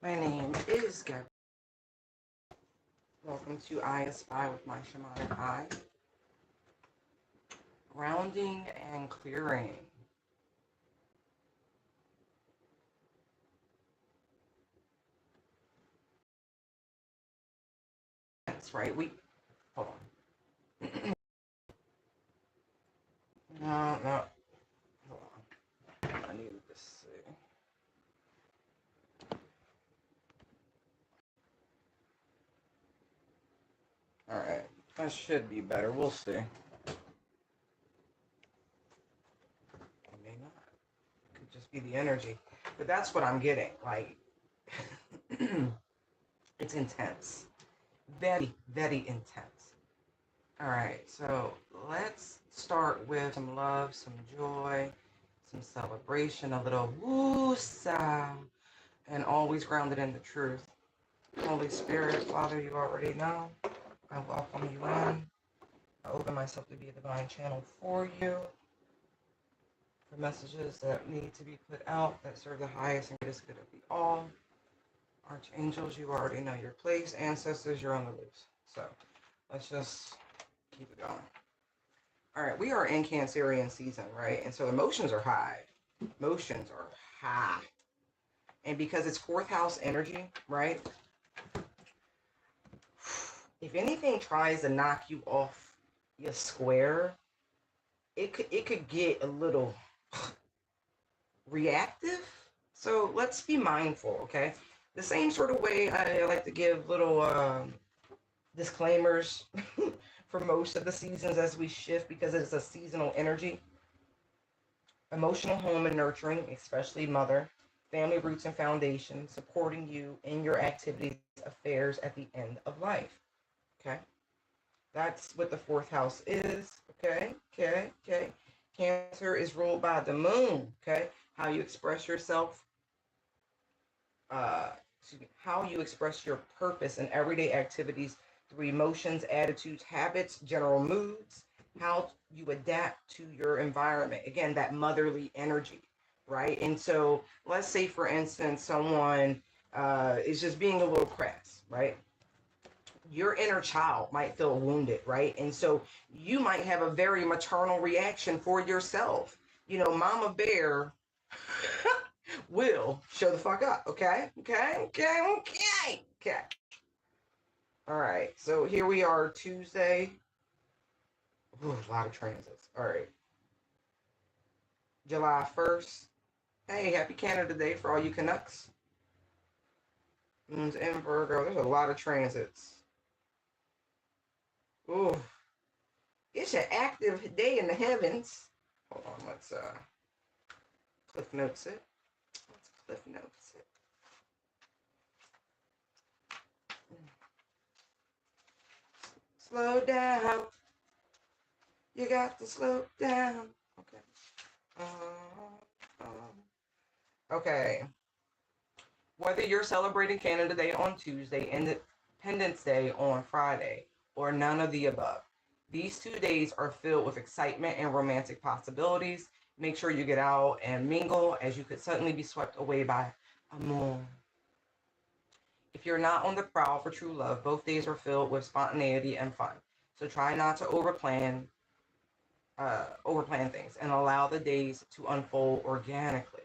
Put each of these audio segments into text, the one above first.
My name is Gab. Welcome to I Spy with my shamanic eye. Grounding and clearing. That's right. Hold on. No. Hold on. I need to see. All right. That should be better. We'll see. It may not. It could just be the energy. But that's what I'm getting. Like, it's intense. Very, very intense. All right, so let's start with some love, some joy, some celebration, a little woo-sa, and always grounded in the truth. Holy Spirit, Father, you already know. I welcome you in. I open myself to be a divine channel for you, for messages that need to be put out that serve the highest and greatest good of the all. Archangels, you already know your place. Ancestors, you're on the loose. So let's just keep it going. All right, we are in Cancerian season, right? And so emotions are high. Emotions are high. And because it's fourth house energy, right? If anything tries to knock you off your square, it could get a little reactive. So let's be mindful, okay? The same sort of way I like to give little disclaimers for most of the seasons as we shift because it's a seasonal energy. Emotional home and nurturing, especially mother, family roots and foundation, supporting you in your activities, affairs at the end of life. Okay? That's what the fourth house is. Okay? Okay? Okay? Cancer is ruled by the moon. Okay? How you express yourself, how you express your purpose in everyday activities through emotions, attitudes, habits, general moods, how you adapt to your environment. Again, that motherly energy, right? And so, let's say, for instance, someone is just being a little crass, right? Your inner child might feel wounded, right? And so, you might have a very maternal reaction for yourself. Mama Bear will show the fuck up, okay? Okay, okay, okay, okay. All right, so here we are, Tuesday. Ooh, a lot of transits. All right, July 1st. Hey, happy Canada Day for all you Canucks. Moon's in Virgo. There's a lot of transits. Ooh, it's an active day in the heavens. Hold on, let's cliff notes it. Let's cliff notes it. Slow down. You got to slow down. Okay. Okay. Whether you're celebrating Canada Day on Tuesday, Independence Day on Friday, or none of the above, these 2 days are filled with excitement and romantic possibilities. Make sure you get out and mingle, as you could suddenly be swept away by amour. If you're not on the prowl for true love, both days are filled with spontaneity and fun. So try not to overplan things and allow the days to unfold organically.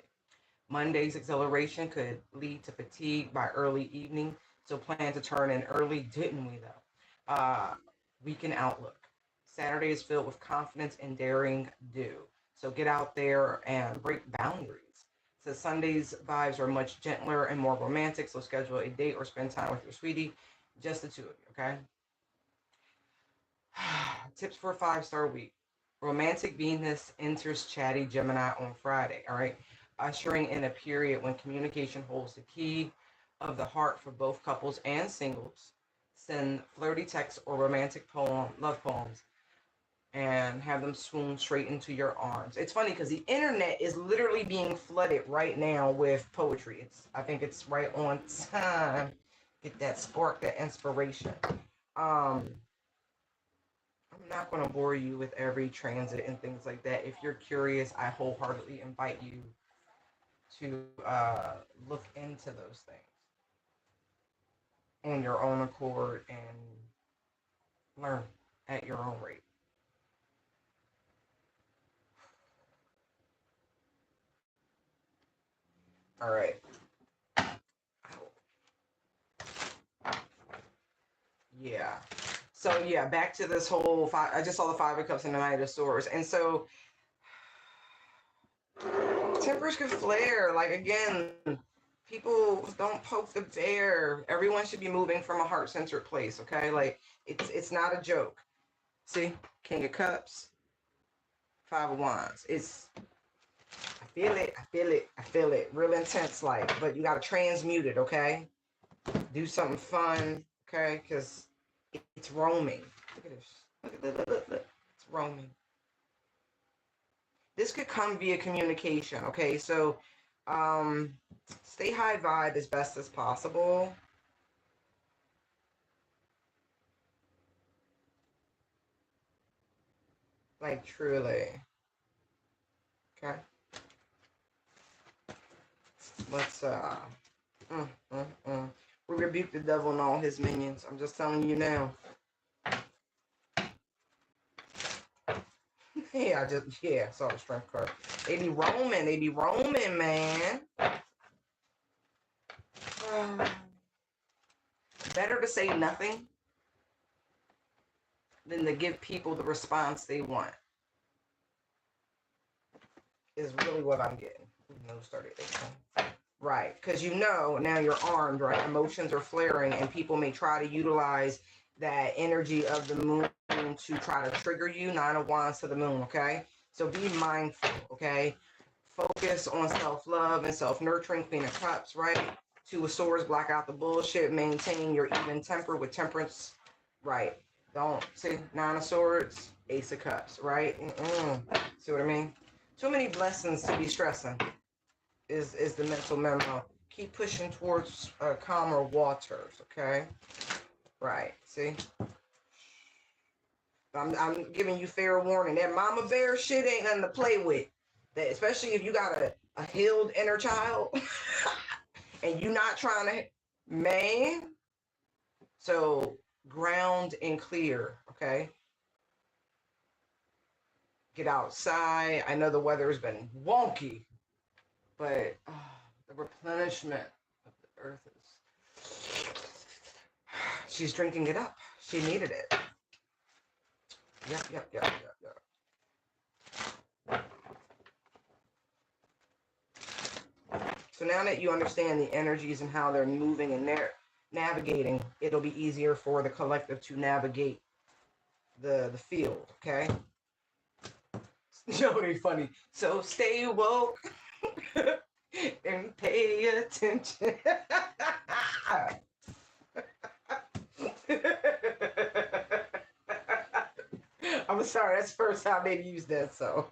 Monday's exhilaration could lead to fatigue by early evening, so plan to turn in early, didn't we though? Weekend outlook. Saturday is filled with confidence and daring do. So get out there and break boundaries. So Sunday's vibes are much gentler and more romantic, so schedule a date or spend time with your sweetie, just the two of you, okay? Tips for a 5-star week. Romantic Venus enters chatty Gemini on Friday, all right? Ushering in a period when communication holds the key of the heart for both couples and singles. Send flirty texts or romantic love poems, and have them swoon straight into your arms. It's funny because the internet is literally being flooded right now with poetry. I think it's right on time. Get that spark, that inspiration. I'm not going to bore you with every transit and things like that. If you're curious, I wholeheartedly invite you to look into those things. on your own accord and learn at your own rate. All right. Yeah. So yeah, back to this whole five. I just saw the Five of Cups and the Knight of Swords, and so tempers could flare. Like again, people don't poke the bear. Everyone should be moving from a heart-centered place. Okay, like it's not a joke. See, King of Cups, Five of Wands. I feel it. I feel it. I feel it. Real intense, like, but you gotta transmute it. Okay, do something fun. Okay, because it's roaming. Look at this. Look. It's roaming. This could come via communication. Okay, so stay high vibe as best as possible. Like truly. Okay. Let's we rebuke the devil and all his minions. I'm just telling you now. Yeah, saw the strength card. They be roaming, man. Better to say nothing than to give people the response they want. Is really what I'm getting. No, started. Right, because now you're armed, right? Emotions are flaring, and people may try to utilize that energy of the moon to try to trigger you. Nine of Wands to the moon, okay? So be mindful, okay? Focus on self-love and self-nurturing. Queen of Cups, right? Two of Swords, block out the bullshit. Maintain your even temper with temperance, right? Don't see Nine of Swords, Ace of Cups, right? See what I mean? Too many blessings to be stressing. Is the mental memo. Keep pushing towards calmer waters, okay? Right, see? I'm giving you fair warning. That mama bear shit ain't nothing to play with. That, especially if you got a healed inner child and you not trying to, man. So ground and clear, okay? Get outside. I know the weather has been wonky, but the replenishment of the earth is, she's drinking it up. She needed it. Yep. So now that you understand the energies and how they're moving and they're navigating, it'll be easier for the collective to navigate the field, okay? Really funny. So stay woke and pay attention. I'm sorry, that's the first time they've used that, so.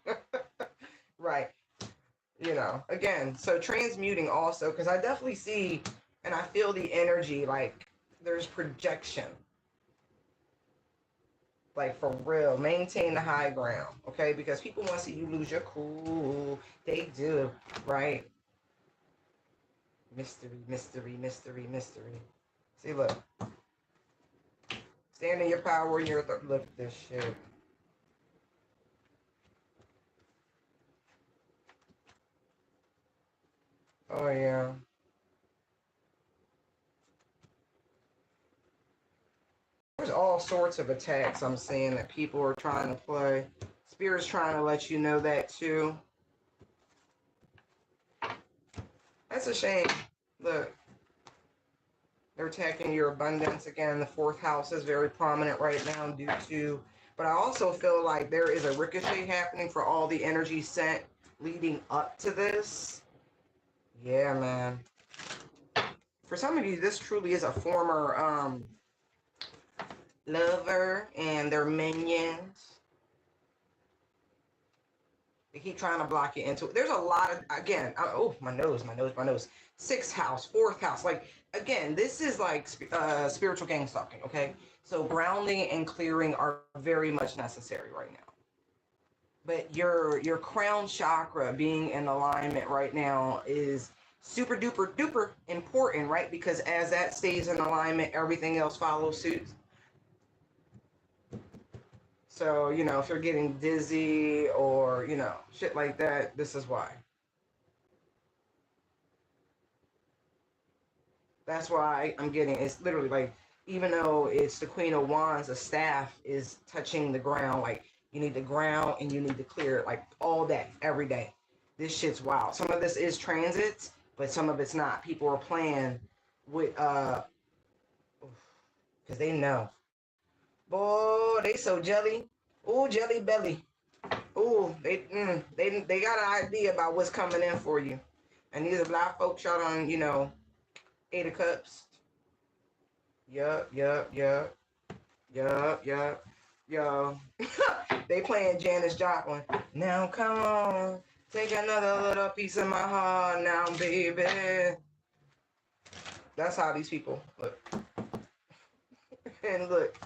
Right. Again, so transmuting also, because I definitely see and I feel the energy, like there's projection. Like for real, maintain the high ground, okay? Because people want to see you lose your cool. They do, right? Mystery. See, look. Stand in your power. Look at this shit. Oh, yeah. There's all sorts of attacks I'm seeing that people are trying to play. Spirit's trying to let you know that too. That's a shame. Look. They're attacking your abundance. Again, the fourth house is very prominent right now due to, but I also feel like there is a ricochet happening for all the energy sent leading up to this. Yeah, man. For some of you, this truly is a former lover and their minions. They keep trying to block you into it. There's a lot of, again, my nose. Sixth house, fourth house. Like, again, this is like spiritual gang stalking, okay? So grounding and clearing are very much necessary right now. But your crown chakra being in alignment right now is super duper duper important, right? Because as that stays in alignment, everything else follows suit. So, you know, if you're getting dizzy or, you know, shit like that, this is why. That's why I'm getting, it's literally like, even though it's the Queen of Wands, the staff is touching the ground. Like, you need to ground and you need to clear it, like all day, every day. This shit's wild. Some of this is transits, but some of it's not. People are playing with, because they know. Boy, they so jelly. Ooh, jelly belly. Ooh, they got an idea about what's coming in for you. And these are black folks out on, you know, 8 of Cups. Yup, yup, yup, yup, yup, yo. They playing Janis Joplin. Now come on, take another little piece of my heart now, baby. That's how these people look. And look.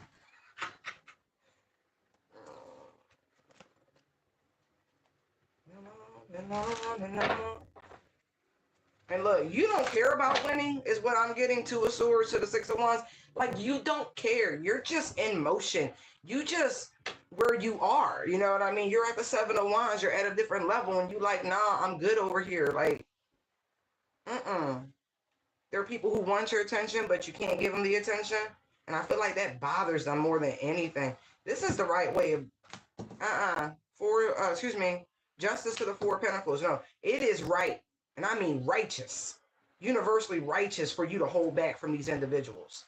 And look, you don't care about winning, is what I'm getting. Two of Swords to the Six of Wands. Like, you don't care. You're just in motion. You just where you are. You know what I mean? You're at the Seven of Wands. You're at a different level, and you like, nah, I'm good over here. Like, there are people who want your attention, but you can't give them the attention. And I feel like that bothers them more than anything. This is the right way of, excuse me, Justice to the Four of Pentacles. No, it is right, and I mean righteous, universally righteous for you to hold back from these individuals.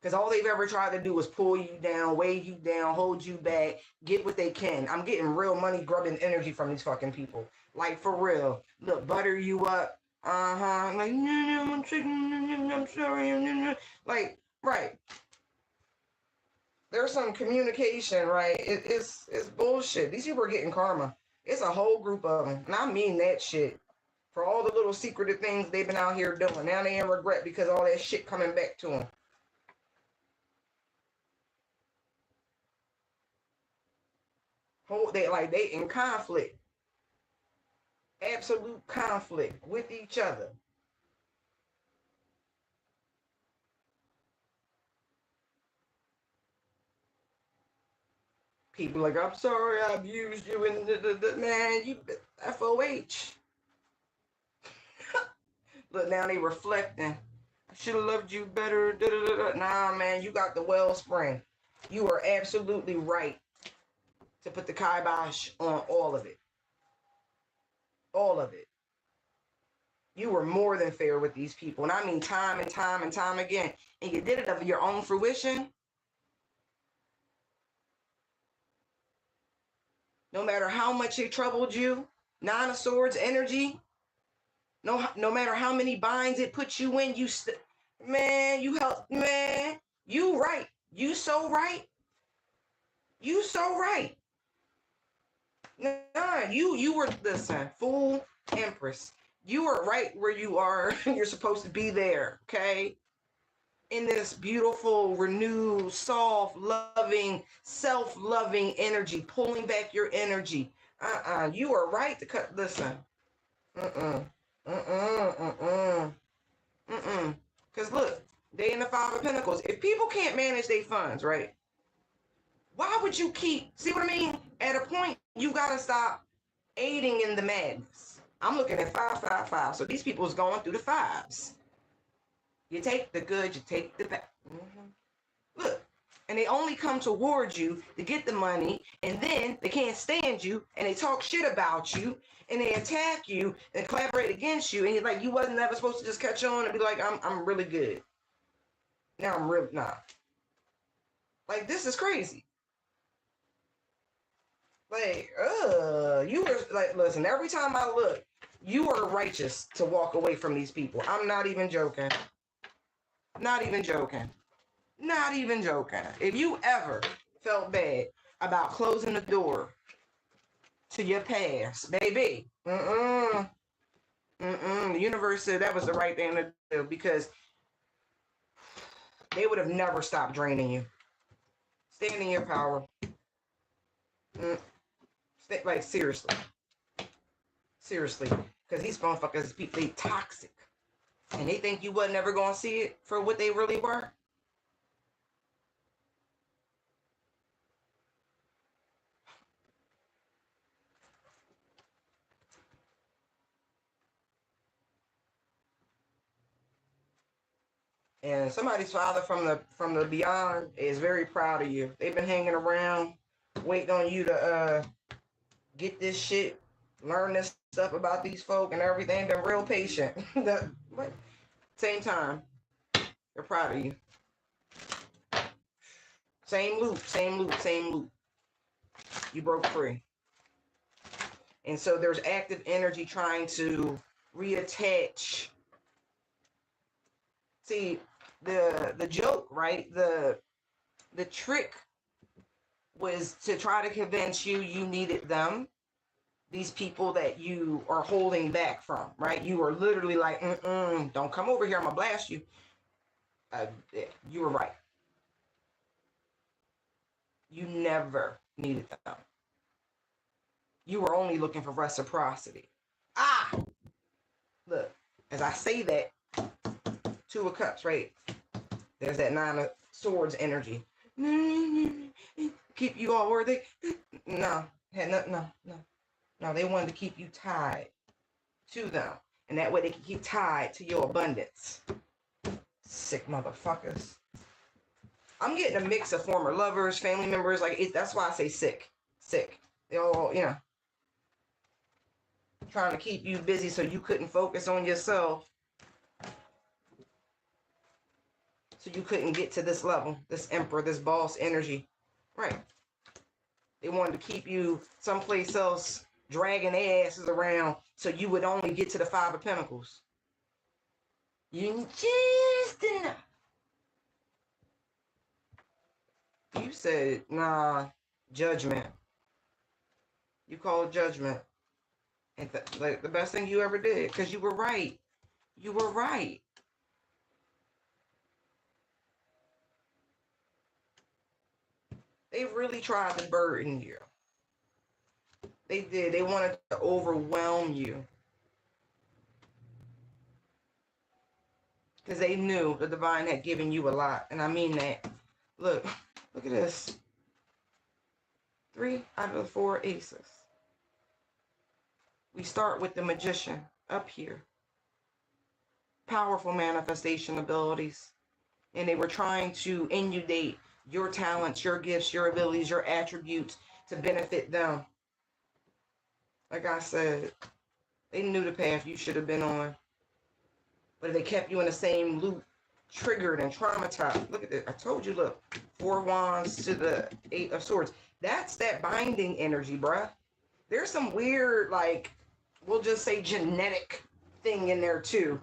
Because all they've ever tried to do is pull you down, weigh you down, hold you back, get what they can. I'm getting real money grubbing energy from these fucking people. Like, for real. Look, butter you up. Like, no, I'm sorry. Like, right. There's some communication, right? It's bullshit. These people are getting karma. It's a whole group of them. And I mean that shit. For all the little secretive things they've been out here doing. Now they in regret because all that shit coming back to them. They in conflict. Absolute conflict with each other. People like, I'm sorry I abused you, and man, you FOH. Look, now they reflecting. I should have loved you better. Nah, man, you got the wellspring. You are absolutely right to put the kibosh on all of it. All of it. You were more than fair with these people. And I mean time and time and time again. And you did it of your own fruition. No matter how much it troubled you, Nine of Swords energy, no matter how many binds it puts you in, man, you help, man, you right. You so right. You so right. Nah, you were, listen, full Empress. You are right where you are. You're supposed to be there, okay? In this beautiful, renewed, soft, loving, self-loving energy, pulling back your energy. You are right to cut, listen. Because look, they in the Five of Pentacles. If people can't manage their funds, right? Why would you see what I mean? At a point, you got to stop aiding in the madness. I'm looking at 555. So these people is going through the fives. You take the good, you take the bad. Look, and they only come towards you to get the money, and then they can't stand you, and they talk shit about you, and they attack you and collaborate against you, and you're like, you wasn't ever supposed to just catch on and be like, I'm really good. Now I'm really not. Like, this is crazy. Like, you were like, listen, every time I look, you are righteous to walk away from these people. I'm not even joking. Not even joking. Not even joking. If you ever felt bad about closing the door to your past, baby, the universe said that was the right thing to do, because they would have never stopped draining you. Stand in your power. Like, seriously. Seriously. Because these motherfuckers, people, they toxic. And they think you wasn't ever going to see it for what they really were. And somebody's father from the beyond is very proud of you. They've been hanging around, waiting on you to get this shit, learn this stuff about these folk and everything. Been real patient. But same time, they're proud of you. Same loop, same loop, same loop. You broke free. And so there's active energy trying to reattach. See, the joke, right? The trick was to try to convince you needed them, these people that you are holding back from, right? You were literally like, don't come over here, I'm gonna blast you. You were right. You never needed them. You were only looking for reciprocity. Look, as I say that, Two of Cups, right? There's that Nine of Swords energy. Keep you all worthy. No, they wanted to keep you tied to them. And that way they can keep tied to your abundance. Sick motherfuckers. I'm getting a mix of former lovers, family members. Like, that's why I say sick. Sick. They all, trying to keep you busy so you couldn't focus on yourself. So you couldn't get to this level, this emperor, this boss energy. Right. They wanted to keep you someplace else, dragging their asses around so you would only get to the Five of Pentacles. You just enough. You said, nah, judgment. You called judgment. And like the best thing you ever did, because you were right. You were right. They really tried to burden you. They did. They wanted to overwhelm you. Because they knew the divine had given you a lot. And I mean that. Look at this. 3 out of the 4 aces. We start with the magician up here. Powerful manifestation abilities. And they were trying to inundate your talents, your gifts, your abilities, your attributes to benefit them. Like I said, they knew the path you should have been on. But they kept you in the same loop, triggered and traumatized. Look at this. I told you, look. 4 wands to the 8 of swords. That's that binding energy, bruh. There's some weird, like, we'll just say genetic thing in there too.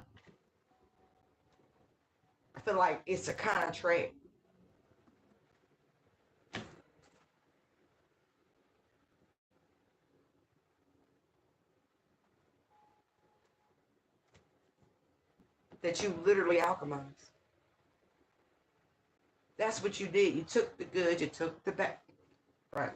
I feel like it's a contract. That you literally alchemize. That's what you did. You took the good, you took the bad. Right.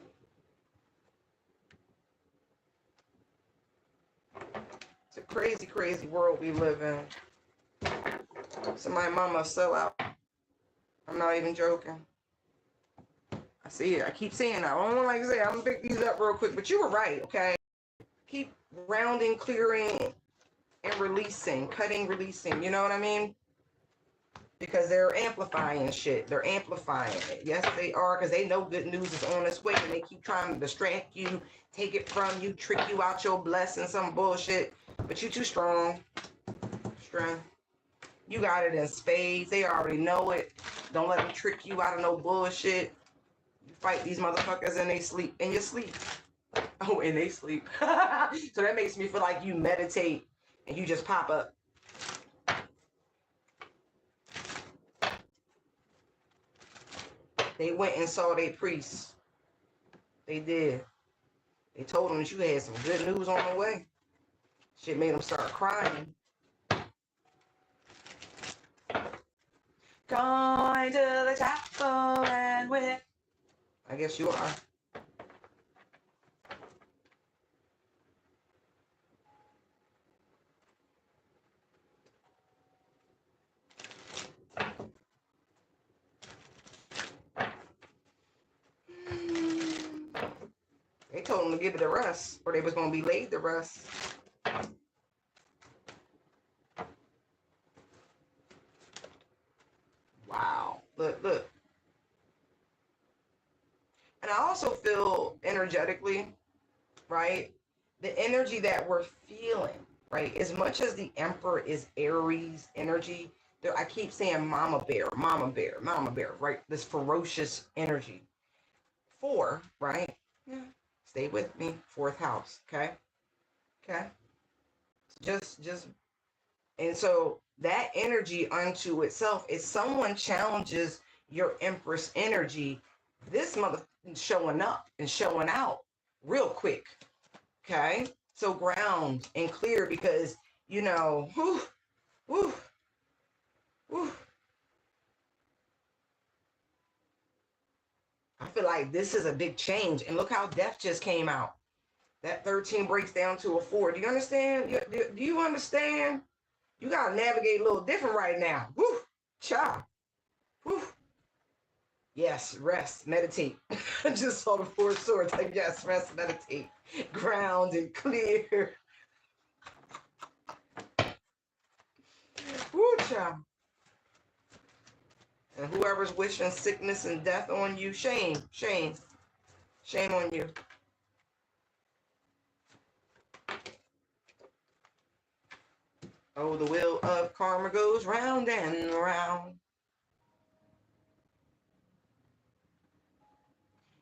It's a crazy, crazy world we live in. Somebody mama sell out. I'm not even joking. I see it. I keep saying that. I don't like to say I'm gonna pick these up real quick, but you were right, okay? Keep rounding, clearing, and releasing, cutting, releasing. You know what I mean? Because they're amplifying shit. They're amplifying it. Yes, they are, because they know good news is on its way, and they keep trying to distract you, take it from you, trick you out your blessing, some bullshit. But you too strong. Strong. You got it in spades. They already know it. Don't let them trick you out of no bullshit. You fight these motherfuckers in they sleep. In your sleep. Oh, in they sleep. So that makes me feel like you meditate and you just pop up. They went and saw their priests. They did. They told them that you had some good news on the way. Shit made them start crying. Going to the chapel and with. I guess you are. They told them to give it a rest, or they was going to be laid to rest. Wow. Look, look. And I also feel energetically, right? The energy that we're feeling, right? As much as the Emperor is Aries energy, there I keep saying mama bear, mama bear, mama bear, right? This ferocious energy. Four, right? Yeah. Stay with me. Fourth house. Okay. Okay. Just and so that energy unto itself, if someone challenges your Empress energy, this mother showing up and showing out real quick. Okay. So ground and clear because whew, whew, whew. I feel like this is a big change. And look how death just came out. That 13 breaks down to a 4. Do you understand? Do you understand? You got to navigate a little different right now. Woo! Cha! Woo! Yes, rest, meditate. I just saw the 4 swords. Like, yes, rest, meditate. Ground and clear. Woo, cha! And whoever's wishing sickness and death on you, shame, shame, shame on you. Oh, the wheel of karma goes round and round.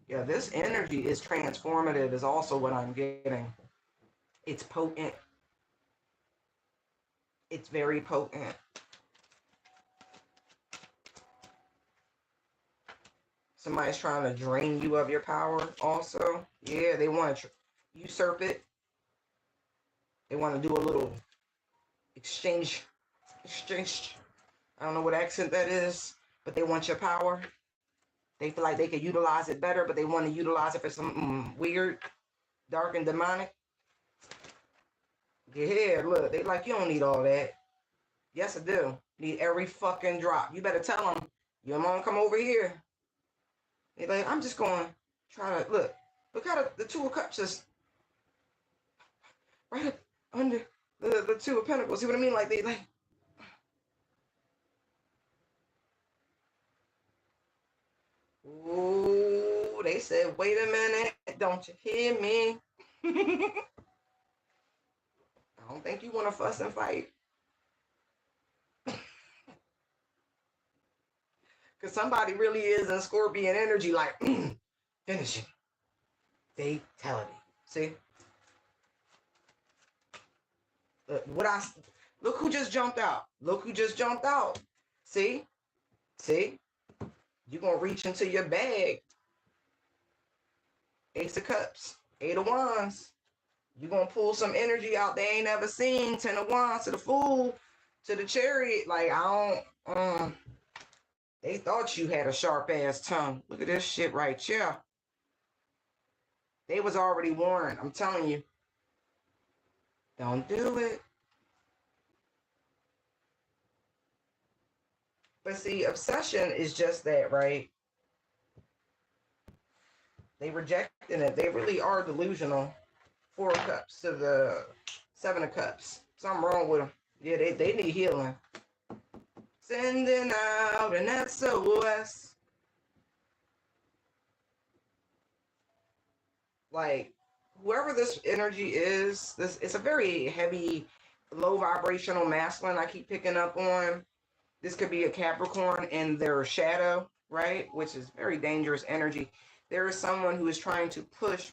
Yeah, this energy is transformative is also what I'm getting. It's potent. It's very potent. Somebody's trying to drain you of your power also. Yeah, they want to usurp it. They want to do a little exchange. I don't know what accent that is, but they want your power. They feel like they could utilize it better, but they want to utilize it for something weird, dark, and demonic. Yeah, look, they like, you don't need all that. Yes, I do. Need every fucking drop. You better tell them, your mom come over here. They like, I'm just going to try to, look how the 2 of Cups is right up under the 2 of Pentacles. See what I mean? Like, they like, ooh, they said, wait a minute, don't you hear me? I don't think you want to fuss and fight. Because somebody really is in Scorpion energy, like, finish it. Fatality. See? Look who just jumped out. Look who just jumped out. See? See? You're going to reach into your bag. Ace of Cups. 8 of Wands. You're going to pull some energy out they ain't ever seen. 10 of Wands to the Fool. To the Chariot. Like, I don't... They thought you had a sharp-ass tongue. Look at this shit right here. They was already warned. I'm telling you. Don't do it. But see, obsession is just that, right? They rejecting it. They really are delusional. 4 of Cups to the 7 of Cups. Something wrong with them. Yeah, they need healing. Sending out an SOS. Like, whoever this energy is, it's a very heavy, low vibrational masculine I keep picking up on. This could be a Capricorn in their shadow, right? Which is very dangerous energy. There is someone who is trying to push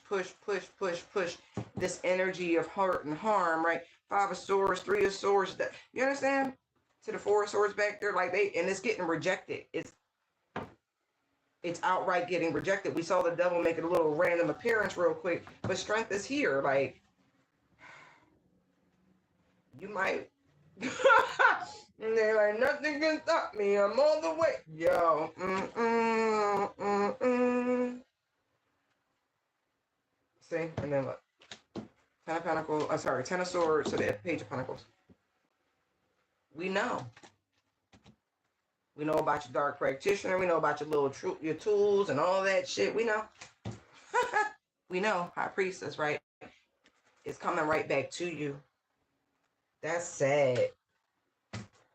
this energy of hurt and harm, right? 5 of Swords, 3 of Swords. You understand? To the 4 of Swords back there, like and it's getting rejected. It's outright getting rejected. We saw the devil make a little random appearance real quick, but strength is here. Like, you might... And they're like, nothing can stop me. I'm all the way. Yo. See? And then look. 10 of Pentacles. 10 of Swords to the Page of Pentacles. We know. We know about your dark practitioner. We know about your little your tools and all that shit. We know. We know High Priestess, right? It's coming right back to you. That's sad.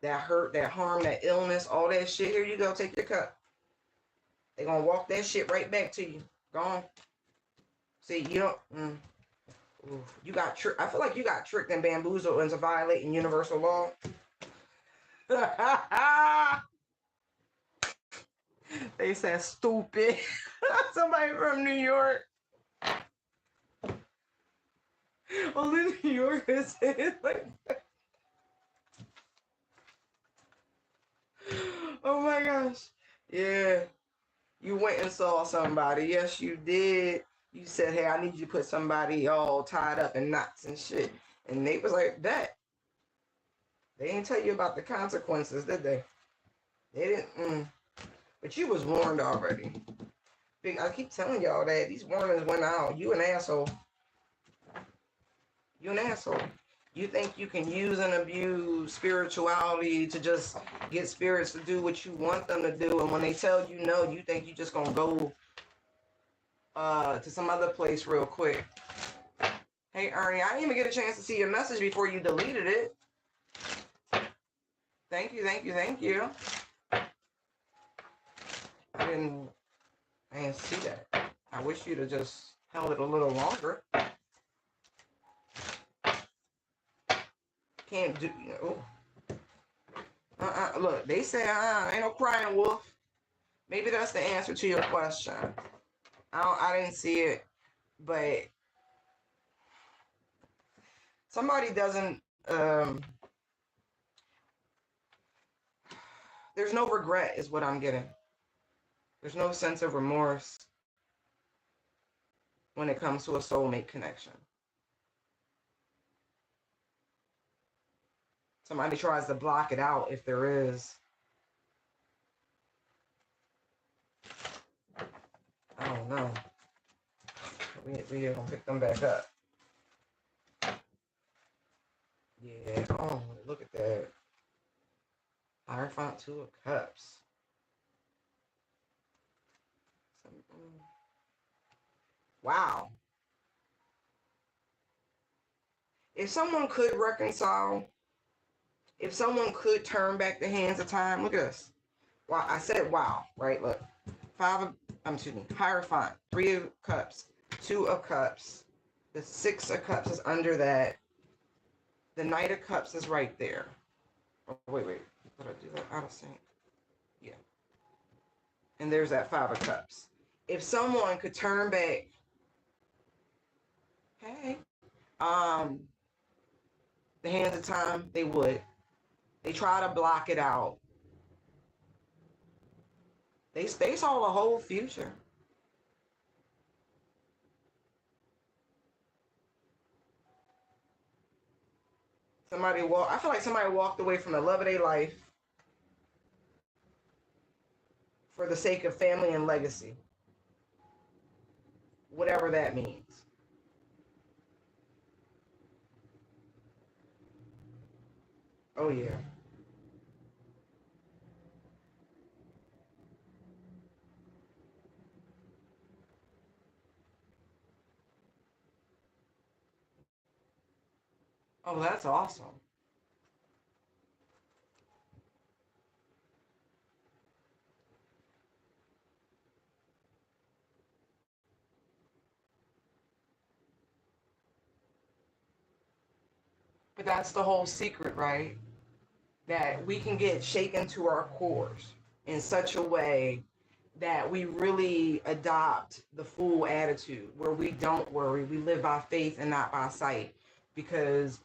That hurt, that harm, that illness, all that shit. Here you go. Take your cup. They're going to walk that shit right back to you. Go on. See, you don't... You got tricked. I feel like you got tricked and bamboozled into violating universal law. They said stupid. Somebody from New York. Only New Yorkers say it like that. Oh my gosh. Yeah. You went and saw somebody. Yes, you did. You said, hey, I need you to put somebody all tied up in knots and shit. And they was like, that. They didn't tell you about the consequences, did they? They didn't. But you was warned already. I keep telling y'all that. These warnings went out. You an asshole. You an asshole. You think you can use and abuse spirituality to just get spirits to do what you want them to do. And when they tell you no, you think you just going to go to some other place real quick. Hey, Ernie, I didn't even get a chance to see your message before you deleted it. Thank you, thank you, thank you. I didn't see that. I wish you'd have just held it a little longer. Can't do, look, they say, ain't no crying wolf. Maybe that's the answer to your question. I didn't see it, but somebody doesn't, there's no regret is what I'm getting. There's no sense of remorse when it comes to a soulmate connection. Somebody tries to block it out if there is. I don't know. We're going to pick them back up. Yeah, oh, look at that. Hierophant, 2 of Cups. Wow. If someone could reconcile, if someone could turn back the hands of time, look at this. Wow, I said wow, right? Look. Hierophant, 3 of Cups, 2 of Cups. The 6 of Cups is under that. The Knight of Cups is right there. Oh, wait. Did I do that out of sync? Yeah. And there's that 5 of Cups. If someone could turn back, hey, the hands of time, they would. They try to block it out. They saw the whole future. I feel like somebody walked away from the love of their life for the sake of family and legacy. Whatever that means. Oh, yeah. Oh, that's awesome. But that's the whole secret, right? That we can get shaken to our cores in such a way that we really adopt the full attitude where we don't worry. We live by faith and not by sight. Because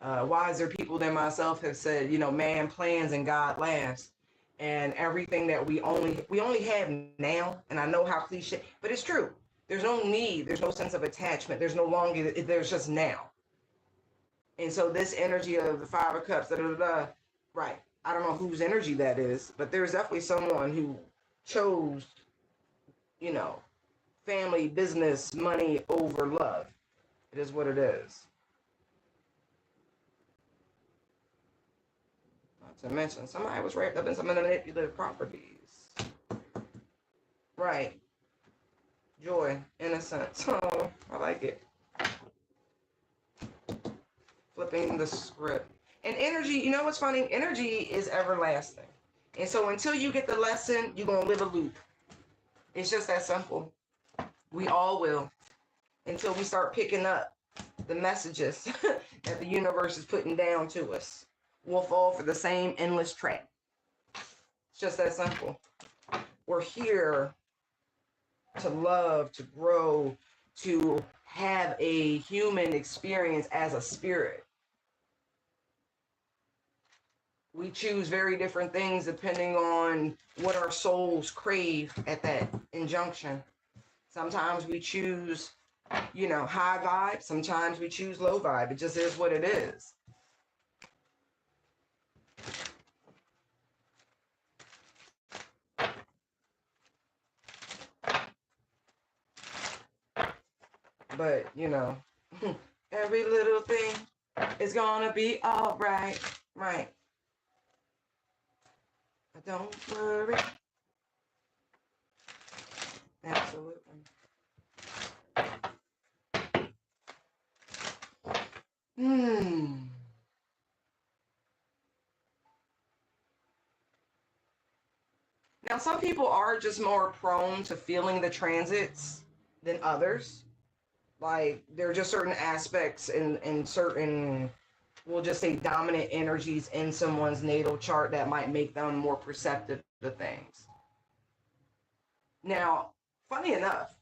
wiser people than myself have said, man plans and God laughs. And everything that we only have now, and I know how cliche, but it's true. There's no need. There's no sense of attachment. There's no longer. There's just now. And so this energy of the 5 of Cups, right? I don't know whose energy that is, but there's definitely someone who chose, family, business, money over love. It is what it is. Not to mention, somebody was wrapped up in some manipulative properties. Right. joy, innocence. Oh, I like it. Flipping the script. And energy, you know what's funny? Energy is everlasting. And so until you get the lesson, you're going to live a loop. It's just that simple. We all will. Until we start picking up the messages that the universe is putting down to us. We'll fall for the same endless trap. It's just that simple. We're here to love, to grow, to have a human experience as a spirit. We choose very different things depending on what our souls crave at that injunction. Sometimes we choose, high vibe. Sometimes we choose low vibe. It just is what it is. But, every little thing is gonna be all right. Right. Don't worry. Absolutely. Now, some people are just more prone to feeling the transits than others. Like, there are just certain aspects and certain, we'll just say, dominant energies in someone's natal chart that might make them more perceptive to things. Now, funny enough,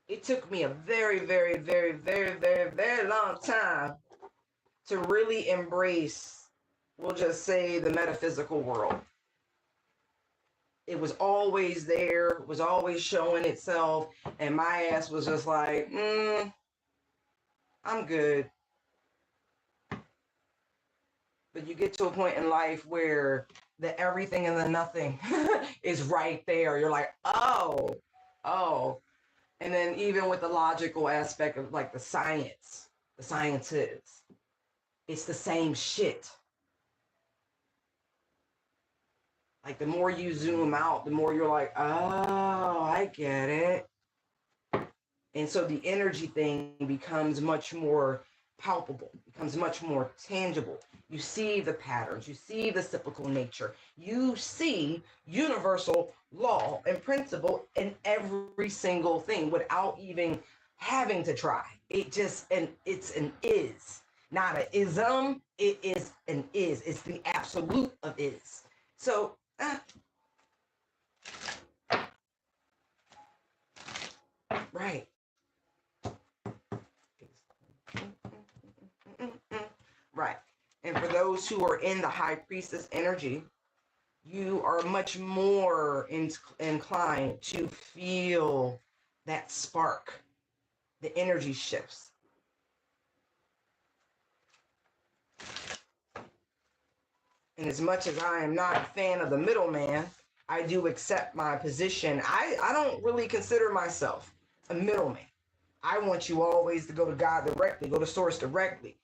it took me a very, very, very, very, very, very long time to really embrace, we'll just say, the metaphysical world. It was always there, was always showing itself, and my ass was just like, I'm good. But you get to a point in life where the everything and the nothing is right there. You're like, oh. And then even with the logical aspect of like the science is, it's the same shit. Like the more you zoom out, the more you're like, oh, I get it. And so the energy thing becomes much more palpable, becomes much more tangible. You see the patterns, you see the cyclical nature, you see universal law and principle in every single thing without even having to try. It's an is, not an ism. It is an is. It's the absolute of is. So, right. Right. And for those who are in the high priestess energy, you are much more inclined to feel that spark, the energy shifts. And as much as I am not a fan of the middleman, I do accept my position. I don't really consider myself a middleman. I want you always to go to God directly, go to source directly.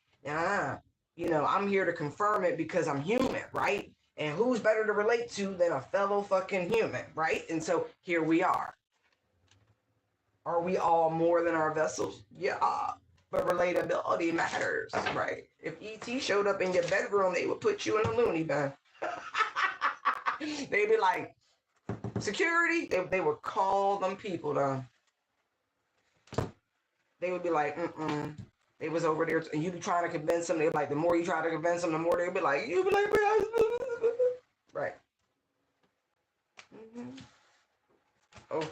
I'm here to confirm it because I'm human, right? And who's better to relate to than a fellow fucking human, right? And so here we are. Are we all more than our vessels? Yeah, but relatability matters, right? If ET showed up in your bedroom, they would put you in a loony bin. They'd be like, security, they would call them people down. They would be like, They was over there, and you be trying to convince them. They're like, the more you try to convince them, the more they'll be like, right. Oh.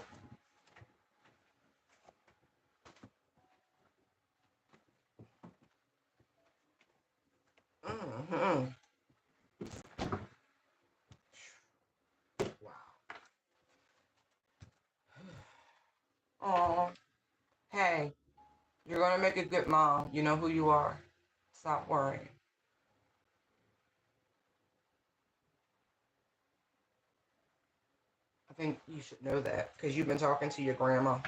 Wow. Oh, hey, you're gonna make a good mom. You know who you are. Stop worrying. I think you should know that because you've been talking to your grandma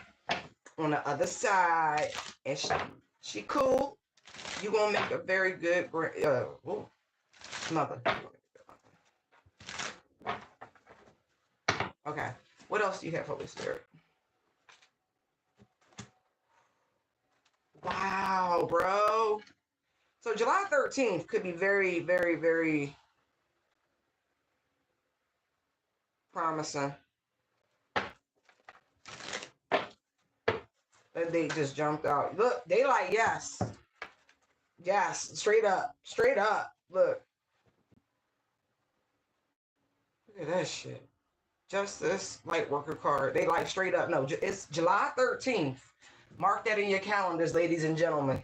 on the other side, and she cool. You gonna make a very good mother. Okay. What else do you have, Holy Spirit? Wow, bro. So July 13th could be very, very, very promising. That date just jumped out. Look, they like, yes. Yes, straight up. Straight up. Look. Look at that shit. Justice, light worker card. They like straight up. No, it's July 13th. Mark that in your calendars, ladies and gentlemen.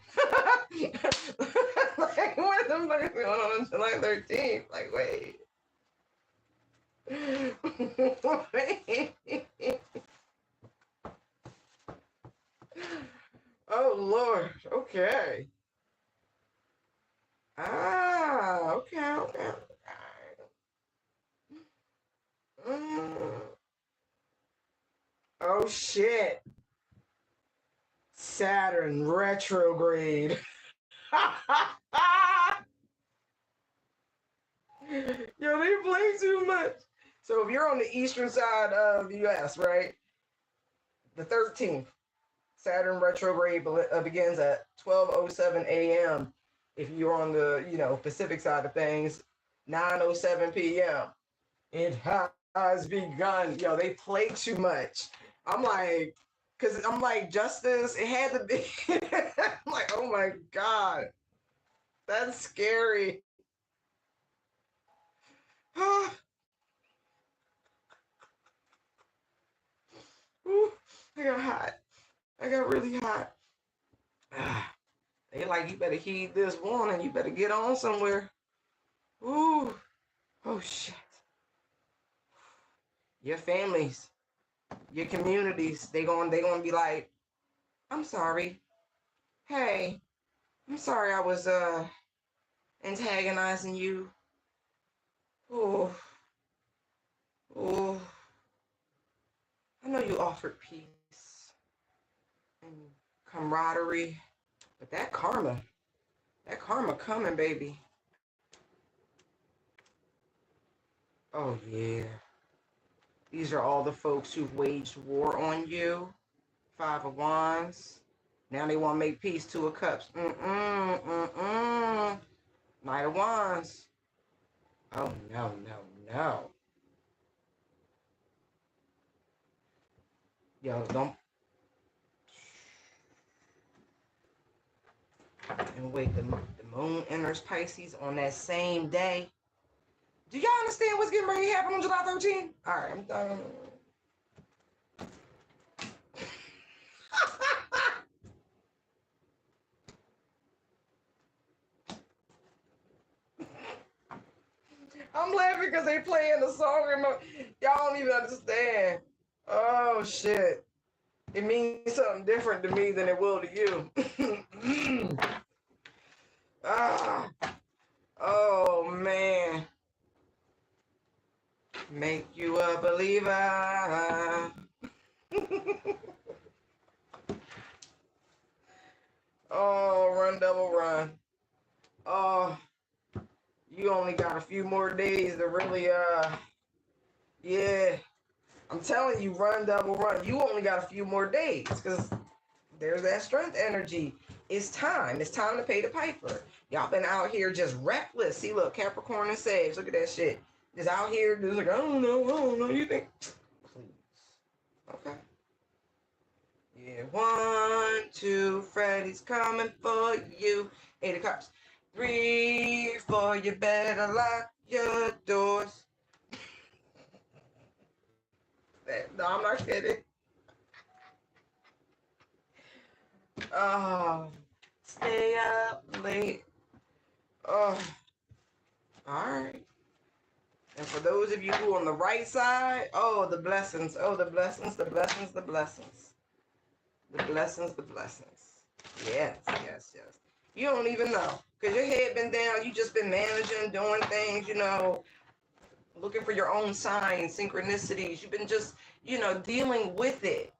Like, what the fuck is going on July 13th? Like, wait. Oh, Lord. Okay. Ah, okay, okay. Oh, shit. Saturn retrograde. Yo, they play too much. So if you're on the eastern side of the U.S., right, the 13th, Saturn retrograde begins at 12:07 a.m. If you're on the, Pacific side of things, 9:07 p.m. It has begun. Yo, they play too much. I'm like, Justice, it had to be. I'm like, oh my God. That's scary. Ooh, I got hot. I got really hot. They like, you better heed this warning. You better get on somewhere. Ooh. Oh, shit. Your families, your communities, they gonna be like, I'm sorry. Hey, I'm sorry I was antagonizing you. Oh, oh. I know you offered peace and camaraderie, but that karma coming, baby. Oh yeah. These are all the folks who've waged war on you. Five of Wands. Now they want to make peace. Two of Cups. Knight of Wands. Oh, no, no, no. Yo, don't. And wait, the moon enters Pisces on that same day. Do y'all understand what's getting ready to happen on July 13th? All right, I'm done. I'm laughing because they playing the song. Y'all don't even understand. Oh, shit. It means something different to me than it will to you. Ah. Oh, man. Make you a believer. Oh, run, double run. Oh, you only got a few more days to really, yeah. I'm telling you, run, double run. You only got a few more days because there's that strength energy. It's time. It's time to pay the piper. Y'all been out here just reckless. See, look, Capricorn and Sage. Look at that shit. Just out here, just like, I don't know. You think? Please. Okay. Yeah. 1, 2, Freddy's coming for you. 8 of Cups. 3, 4, you better lock your doors. No, I'm not kidding. Oh, stay up late. Oh, all right. And for those of you who are on the right side, oh, the blessings. Oh, the blessings, the blessings, the blessings. The blessings, the blessings. Yes. You don't even know. Because your head been down. You just been managing, doing things, looking for your own signs, synchronicities. You've been just, dealing with it.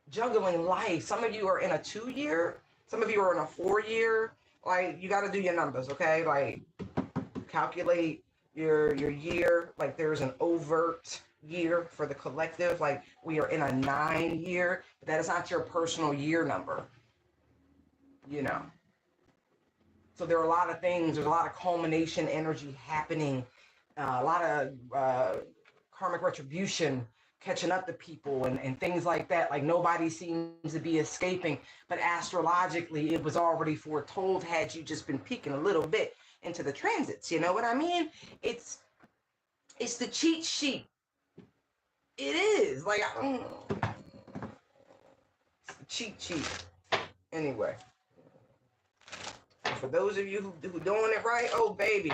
Juggling life. Some of you are in a 2-year. Some of you are in a 4-year. Like, you got to do your numbers, okay? Like, calculate your year. Like, there's an overt year for the collective. Like we are in a 9 year, but that is not your personal year number, you know. So there are a lot of things, there's a lot of culmination energy happening, a lot of karmic retribution catching up to people and things like that. Like nobody seems to be escaping, but astrologically, it was already foretold had you just been peeking a little bit into the transits. You know what I mean? It's it's the cheat sheet. It is like it's the cheat sheet. Anyway, for those of you who doing it right, oh baby,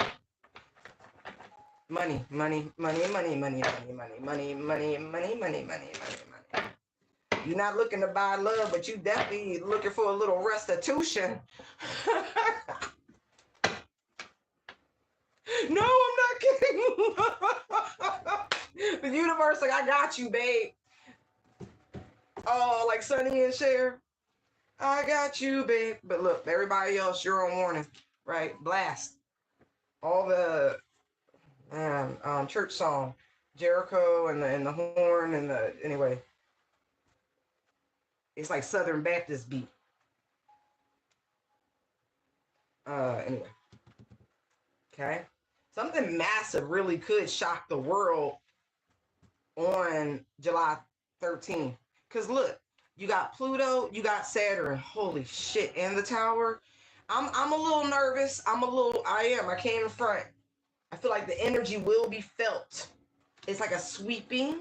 money, money, money, money, money, money, money, money, money, money, money, money, money, money. You're not looking to buy love, but you definitely looking for a little restitution. No, I'm not kidding. The universe, like, I got you, babe. Oh, like Sonny and Cher. I got you, babe. But look, everybody else, you're on warning, right? Blast. All the church song, Jericho and the horn and the anyway. It's like Southern Baptist beat. Anyway. Okay. Something massive really could shock the world on July 13th. Because look, you got Pluto, you got Saturn. Holy shit. And the tower. I'm a little nervous. I came in front. I feel like the energy will be felt. It's like a sweeping.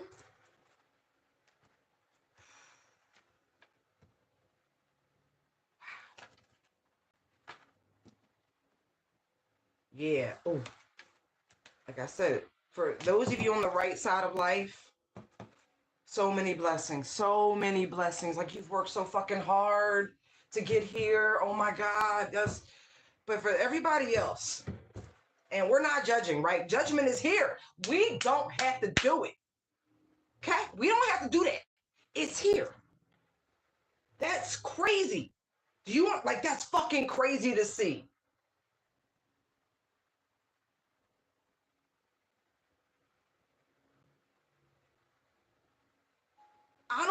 Yeah. Ooh. Like I said, for those of you on the right side of life, so many blessings. So many blessings. Like you've worked so fucking hard to get here. Oh my God. But for everybody else, and we're not judging, right? Judgment is here. We don't have to do it. Okay? We don't have to do that. It's here. That's crazy. Do you want, like, that's fucking crazy to see. I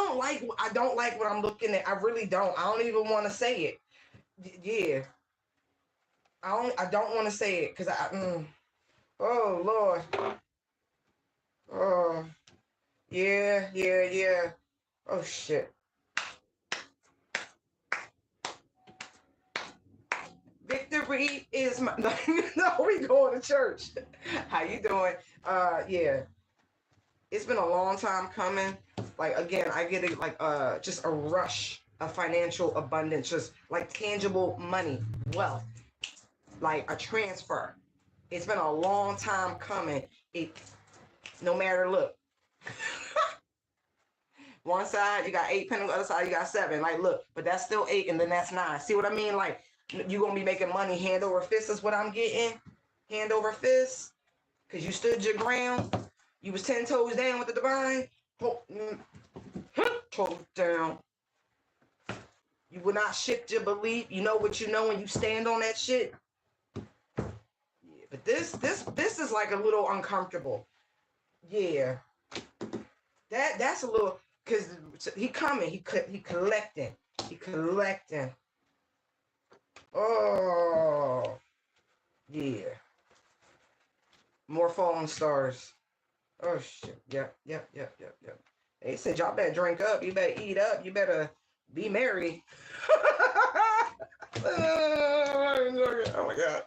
don't like what I'm looking at. I really don't. I don't even want to say it. Yeah. I don't want to say it because oh Lord. Oh yeah, yeah, yeah. Oh shit. Victory is my no, we going to church. How you doing? Yeah. It's been a long time coming. Like again, I get it like just a rush of financial abundance, just like tangible money, wealth, like a transfer. It's been a long time coming. It no matter look. One side you got 8 pennies, the other side you got 7. Like look, but that's still 8 and then that's 9. See what I mean? Like you gonna be making money hand over fist is what I'm getting. Hand over fist. Cause you stood your ground. You was 10 toes down with the divine. Toes down. You will not shift your belief. You know what you know when you stand on that shit. Yeah, but this is like a little uncomfortable. Yeah. That's a little because he coming. He collecting. He collecting. Oh yeah. More falling stars. Oh shit. Yep. Yep. Yep. Yep. Yep. They said y'all better drink up. You better eat up. You better be merry. Oh my God.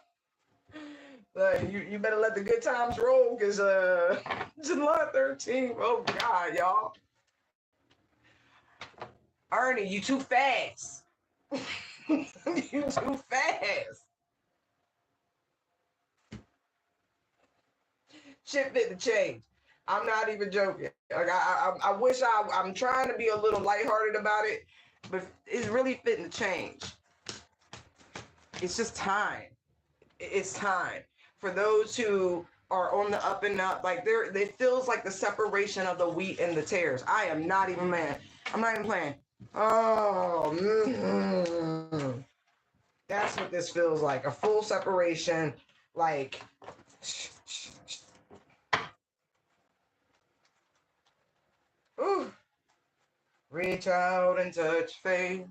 You better let the good times roll because July 13th. Oh God, y'all. Ernie, you too fast. You too fast. Shit fit the change. I'm not even joking. Like I wish I'm trying to be a little lighthearted about it, but it's really fitting to change. It's just time. It's time for those who are on the up and up. Like it feels like the separation of the wheat and the tares. I am not even mad. I'm not even playing. Oh, that's what this feels like. A full separation. Like Ooh. Reach out and touch faith.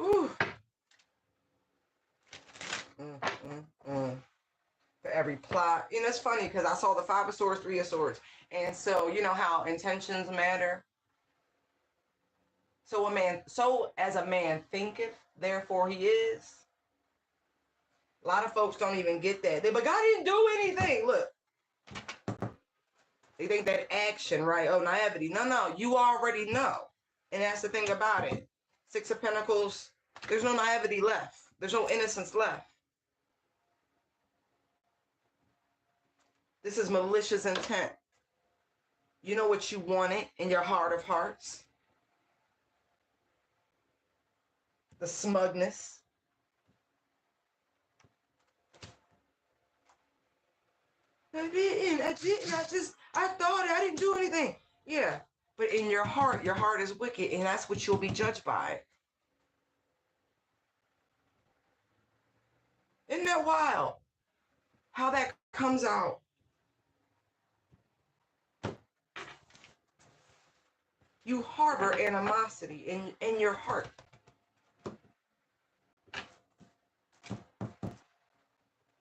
Ooh. For every plot. And it's funny because I saw the Five of Swords, Three of Swords. And so, you know how intentions matter? So as a man thinketh, therefore he is. A lot of folks don't even get that. They're like, I didn't do anything. Look, they think that action, right? Oh, naivety. No, you already know. And that's the thing about it. Six of Pentacles, there's no naivety left. There's no innocence left. This is malicious intent. You know what you wanted in your heart of hearts. The smugness. I didn't. I thought I didn't do anything. Yeah, but in your heart is wicked, and that's what you'll be judged by. Isn't that wild? How that comes out. You harbor animosity in your heart.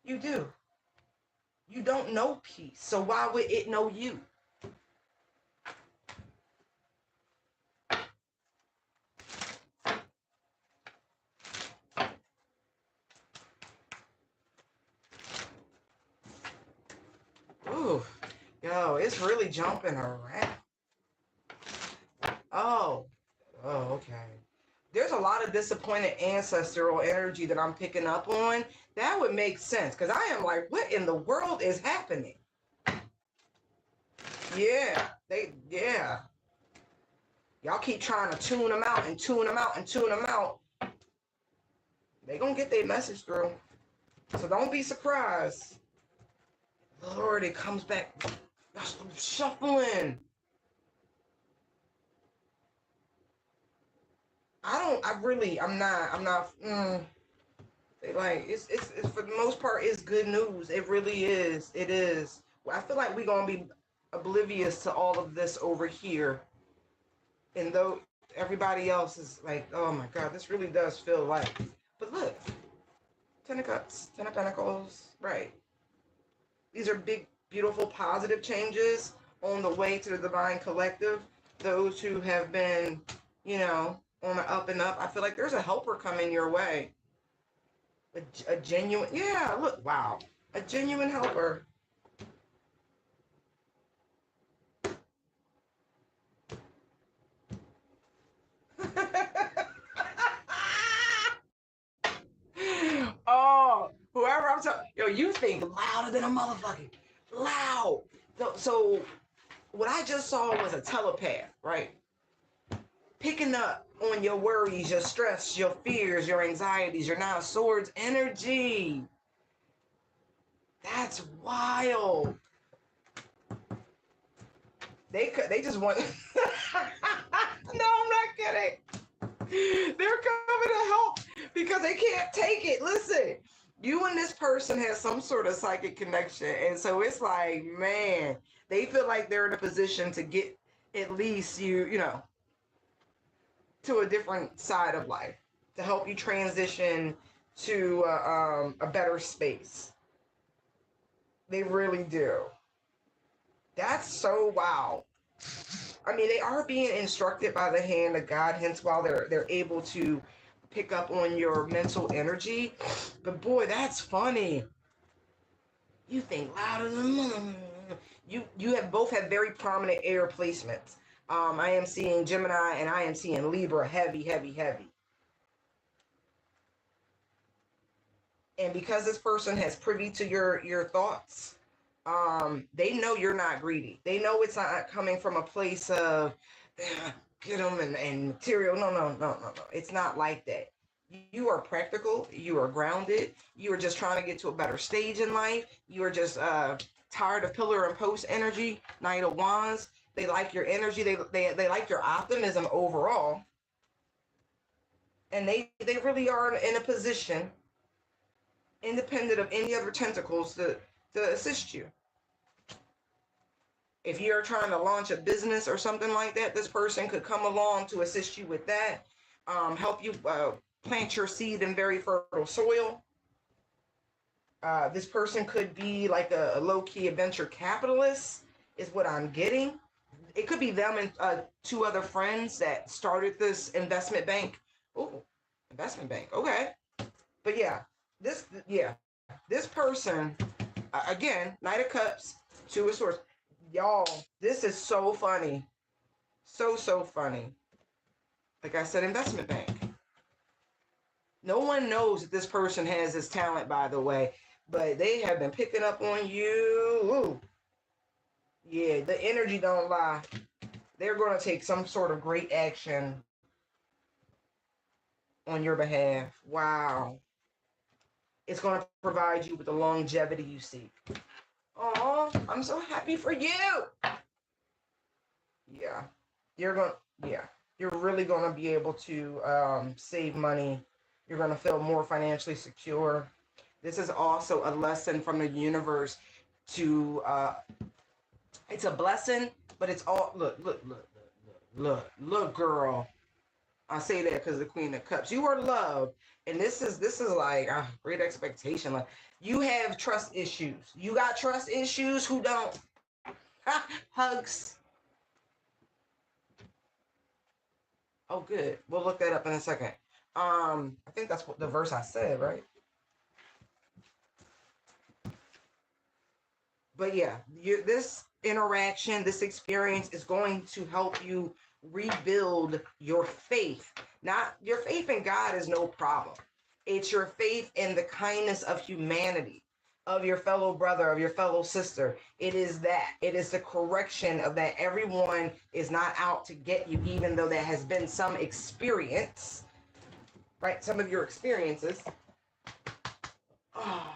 You do. You don't know peace, so why would it know you? Ooh, yo, it's really jumping around. Oh, okay. There's a lot of disappointed ancestral energy that I'm picking up on. That would make sense, because I am like, what in the world is happening? Yeah. Y'all keep trying to tune them out and tune them out and tune them out. They gonna get their message through. So don't be surprised. Lord, it comes back. Shuffling. I'm not. Like, it's for the most part, it's good news. It really is. It is. I feel like we're gonna be oblivious to all of this over here, and though everybody else is like, oh my God, this really does feel like. But look, Ten of Cups, Ten of Pentacles, right? These are big, beautiful, positive changes on the way to the divine collective. Those who have been, on the up and up. I feel like there's a helper coming your way. A genuine, yeah, look, wow. A genuine helper. Oh, whoever I'm talking, you think louder than a motherfucker. Loud. So what I just saw was a telepath, right? Picking up on your worries, your stress, your fears, your anxieties, your Nine of Swords energy. That's wild. They just want. No, I'm not kidding. They're coming to help because they can't take it. Listen, you and this person has some sort of psychic connection, and so it's like, man, they feel like they're in a position to get at least you know, to a different side of life, to help you transition to a better space. They really do. That's so wow. I mean, they are being instructed by the hand of God, hence why they're able to pick up on your mental energy. But boy, that's funny. You think louder than you have both had very prominent air placements. I am seeing Gemini and I am seeing Libra heavy. And because this person has privy to your thoughts, they know you're not greedy. They know it's not coming from a place of get them and material. No, no, no, no, no. It's not like that. You are practical. You are grounded. You are just trying to get to a better stage in life. You are just tired of pillar and post energy. Knight of Wands. They like your energy. They like your optimism overall. And they really are in a position, independent of any other tentacles, to assist you. If you're trying to launch a business or something like that, this person could come along to assist you with that, help you plant your seed in very fertile soil. This person could be like a low-key venture capitalist, is what I'm getting. It could be them and two other friends that started this investment bank. Oh, investment bank. Okay. But yeah, this person, again, Knight of Cups, Two of Swords. Y'all, this is so funny. So funny. Like I said, investment bank. No one knows that this person has this talent, by the way, but they have been picking up on you. Yeah, the energy don't lie. They're going to take some sort of great action on your behalf. Wow. It's going to provide you with the longevity you seek. Oh, I'm so happy for you. Yeah. You're really going to be able to save money. You're going to feel more financially secure. This is also a lesson from the universe to, it's a blessing, but it's all, look, girl. I say that because the Queen of Cups. You are loved, and this is like great expectation. Like you have trust issues. You got trust issues. Who don't? Hugs. Oh, good. We'll look that up in a second. I think that's what the verse I said, right? But yeah, this interaction, this experience is going to help you rebuild your faith. Not your faith in God is no problem. It's your faith in the kindness of humanity, of your fellow brother, of your fellow sister. It is that. It is the correction of that everyone is not out to get you, even though there has been some experience, right? Some of your experiences. Oh.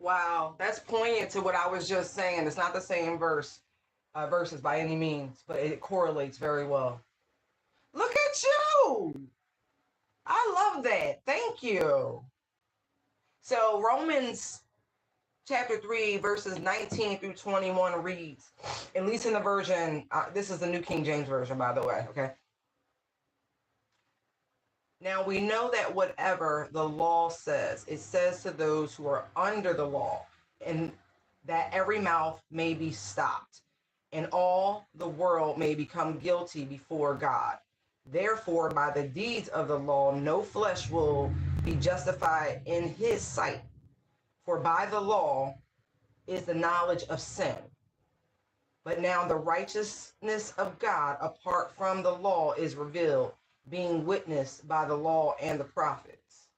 Wow, that's poignant to what I was just saying. It's not the same verses by any means, but it correlates very well. Look at you! I love that. Thank you. So Romans chapter 3, verses 19 through 21 reads, at least in the version, this is the New King James Version, by the way, okay? Now we know that whatever the law says, it says to those who are under the law, and that every mouth may be stopped, and all the world may become guilty before God. Therefore, by the deeds of the law, no flesh will be justified in his sight. For by the law is the knowledge of sin. But now the righteousness of God apart from the law is revealed, being witnessed by the law and the prophets.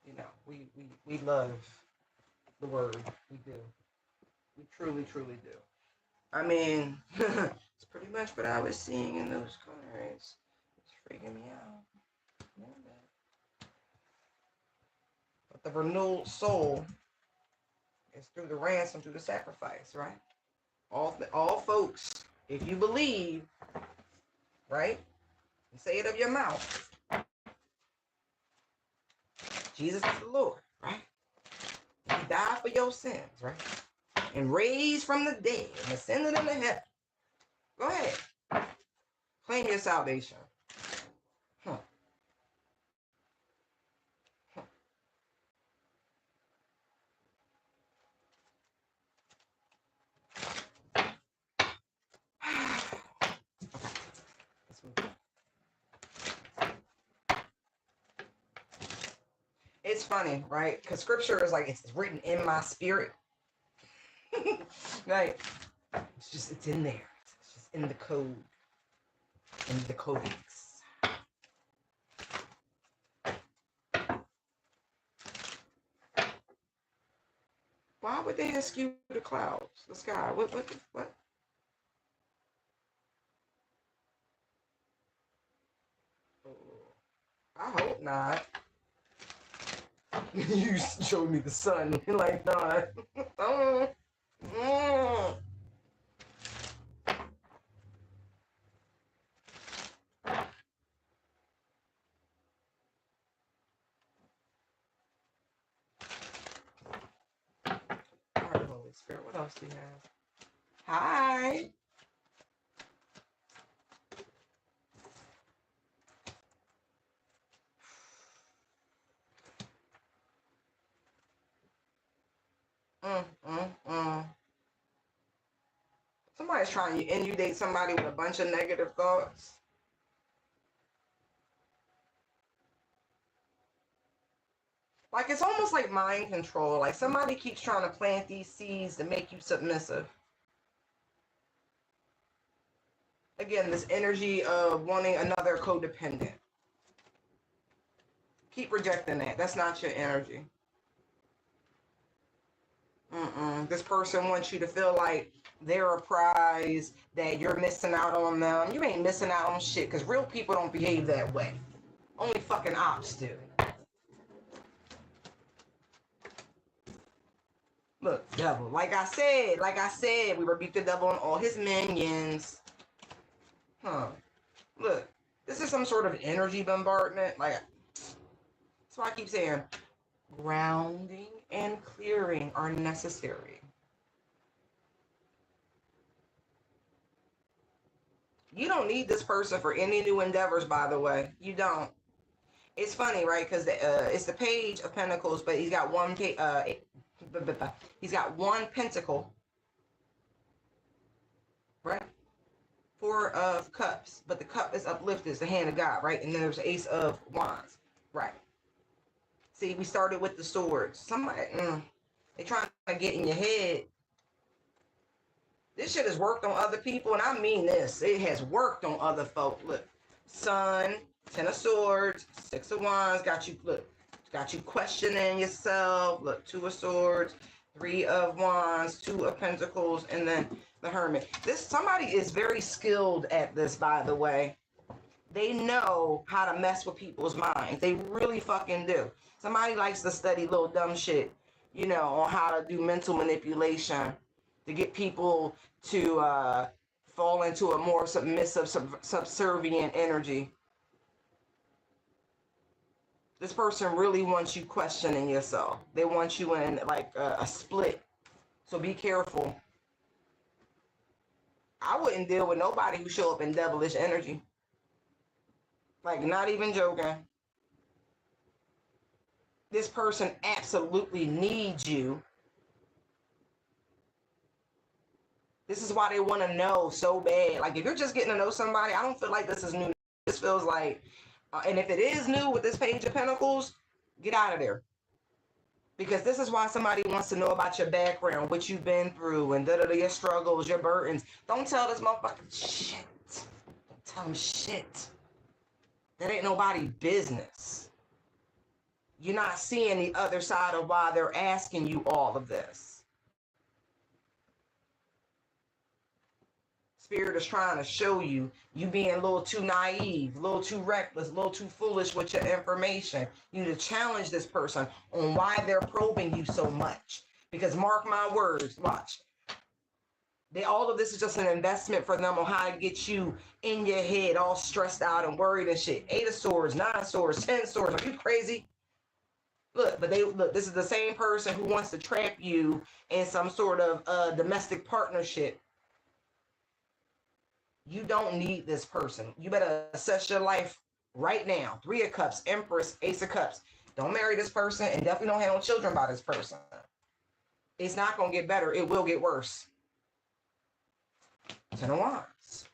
You know, we love the word. We do. We truly do. I mean, it's pretty much what I was seeing in those cards. It's freaking me out. But the renewed soul is through the ransom, through the sacrifice, right? All folks, if you believe, right, and say it of your mouth, Jesus is the Lord, right? He died for your sins, right? And raised from the dead and ascended into heaven. Go ahead. Claim your salvation. Huh. It's funny, right? Because scripture is like, it's written in my spirit. Right? It's in there. It's just in the code, in the codex. Why would they skew the clouds, the sky? What? I hope not. You showed me the sun. Like, nah. Oh. Mm. All right, Holy Spirit. What else do you have? Hi. Somebody's trying to inundate somebody with a bunch of negative thoughts. Like, it's almost like mind control. Like, somebody keeps trying to plant these seeds to make you submissive. Again, this energy of wanting another codependent. Keep rejecting that. That's not your energy. This person wants you to feel like they're a prize, that you're missing out on them. You ain't missing out on shit, because real people don't behave that way. Only fucking ops do. Look, devil. Like I said, we rebuke the devil and all his minions. Huh. Look, this is some sort of energy bombardment. Like, that's why I keep saying grounding and clearing are necessary. You don't need this person for any new endeavors, by the way. You don't. It's funny, right? Because it's the Page of Pentacles, but he's got one he's got one pentacle, right? Four of Cups, but the cup is uplifted. It's the hand of God, right? And then there's the Ace of Wands, right? See, we started with the swords. Somebody, they trying to get in your head. This shit has worked on other people, and I mean this. It has worked on other folk. Look, Sun, Ten of Swords, Six of Wands, got you questioning yourself. Look, Two of Swords, Three of Wands, Two of Pentacles, and then the Hermit. Somebody is very skilled at this, by the way. They know how to mess with people's minds. They really fucking do. Somebody likes to study little dumb shit, on how to do mental manipulation to get people to fall into a more submissive, subservient energy. This person really wants you questioning yourself. They want you in like a split. So be careful. I wouldn't deal with nobody who show up in devilish energy. Like, not even joking. This person absolutely needs you. This is why they want to know so bad. Like, if you're just getting to know somebody, I don't feel like this is new. This feels like, and if it is new with this Page of Pentacles, get out of there. Because this is why somebody wants to know about your background, what you've been through, and your struggles, your burdens. Don't tell this motherfucker shit. Don't tell him shit. That ain't nobody's business. You're not seeing the other side of why they're asking you all of this. Spirit is trying to show you being a little too naive, a little too reckless, a little too foolish with your information. You need to challenge this person on why they're probing you so much. Because mark my words, watch. All of this is just an investment for them on how to get you in your head all stressed out and worried and shit. 8 of swords, 9 of swords, 10 of swords. Are you crazy? Look, but this is the same person who wants to trap you in some sort of domestic partnership. You don't need this person. You better assess your life right now. 3 of Cups, Empress, Ace of Cups. Don't marry this person, and definitely don't have no children by this person. It's not going to get better. It will get worse. 10 of Wands.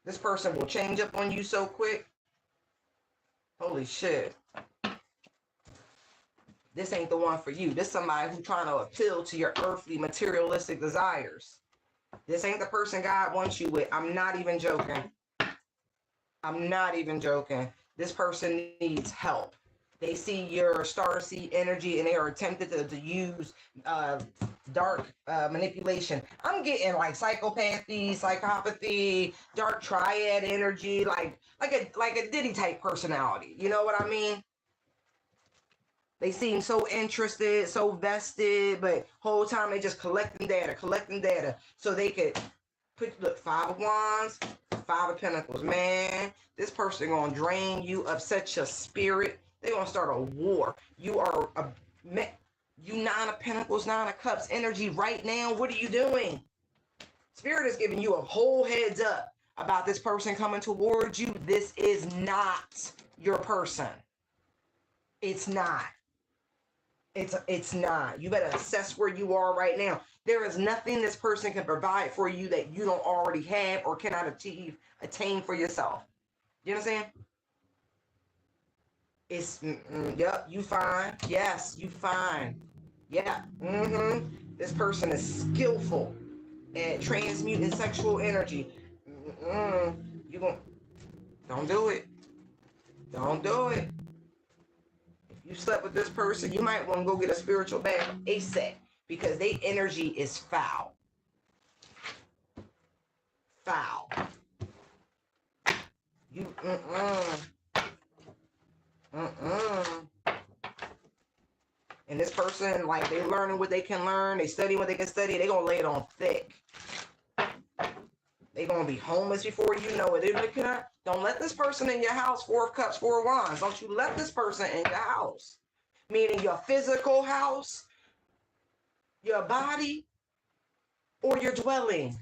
This person will change up on you so quick. Holy shit. This ain't the one for you. This is somebody who's trying to appeal to your earthly, materialistic desires. This ain't the person God wants you with. I'm not even joking. I'm not even joking. This person needs help. They see your starseed energy and they are tempted to use dark manipulation. I'm getting like psychopathy, psychopathy, dark triad energy, like a Diddy type personality. You know what I mean? They seem so interested, so vested, but whole time they just collecting data, so they could put, look, 5 of Wands, 5 of Pentacles. Man, this person gonna drain you, upset your spirit. They're gonna start a war. You are you 9 of Pentacles, 9 of Cups energy right now. What are you doing? Spirit is giving you a whole heads up about this person coming towards you. This is not your person. It's not. It's not. You better assess where you are right now. There is nothing this person can provide for you that you don't already have or cannot attain for yourself. You understand? It's, yep, you fine. Yes, you fine. Yeah, This person is skillful at transmuting sexual energy. You gonna, don't do it. Don't do it. You slept with this person, you might want to go get a spiritual bath ASAP because their energy is foul. Foul. You, And this person, like, they learning what they can learn, they study what they can study, they gonna lay it on thick. They gonna be homeless before you know it. They're like, don't let this person in your house. 4 of Cups, 4 of Wands. Don't you let this person in your house. Meaning your physical house, your body, or your dwelling.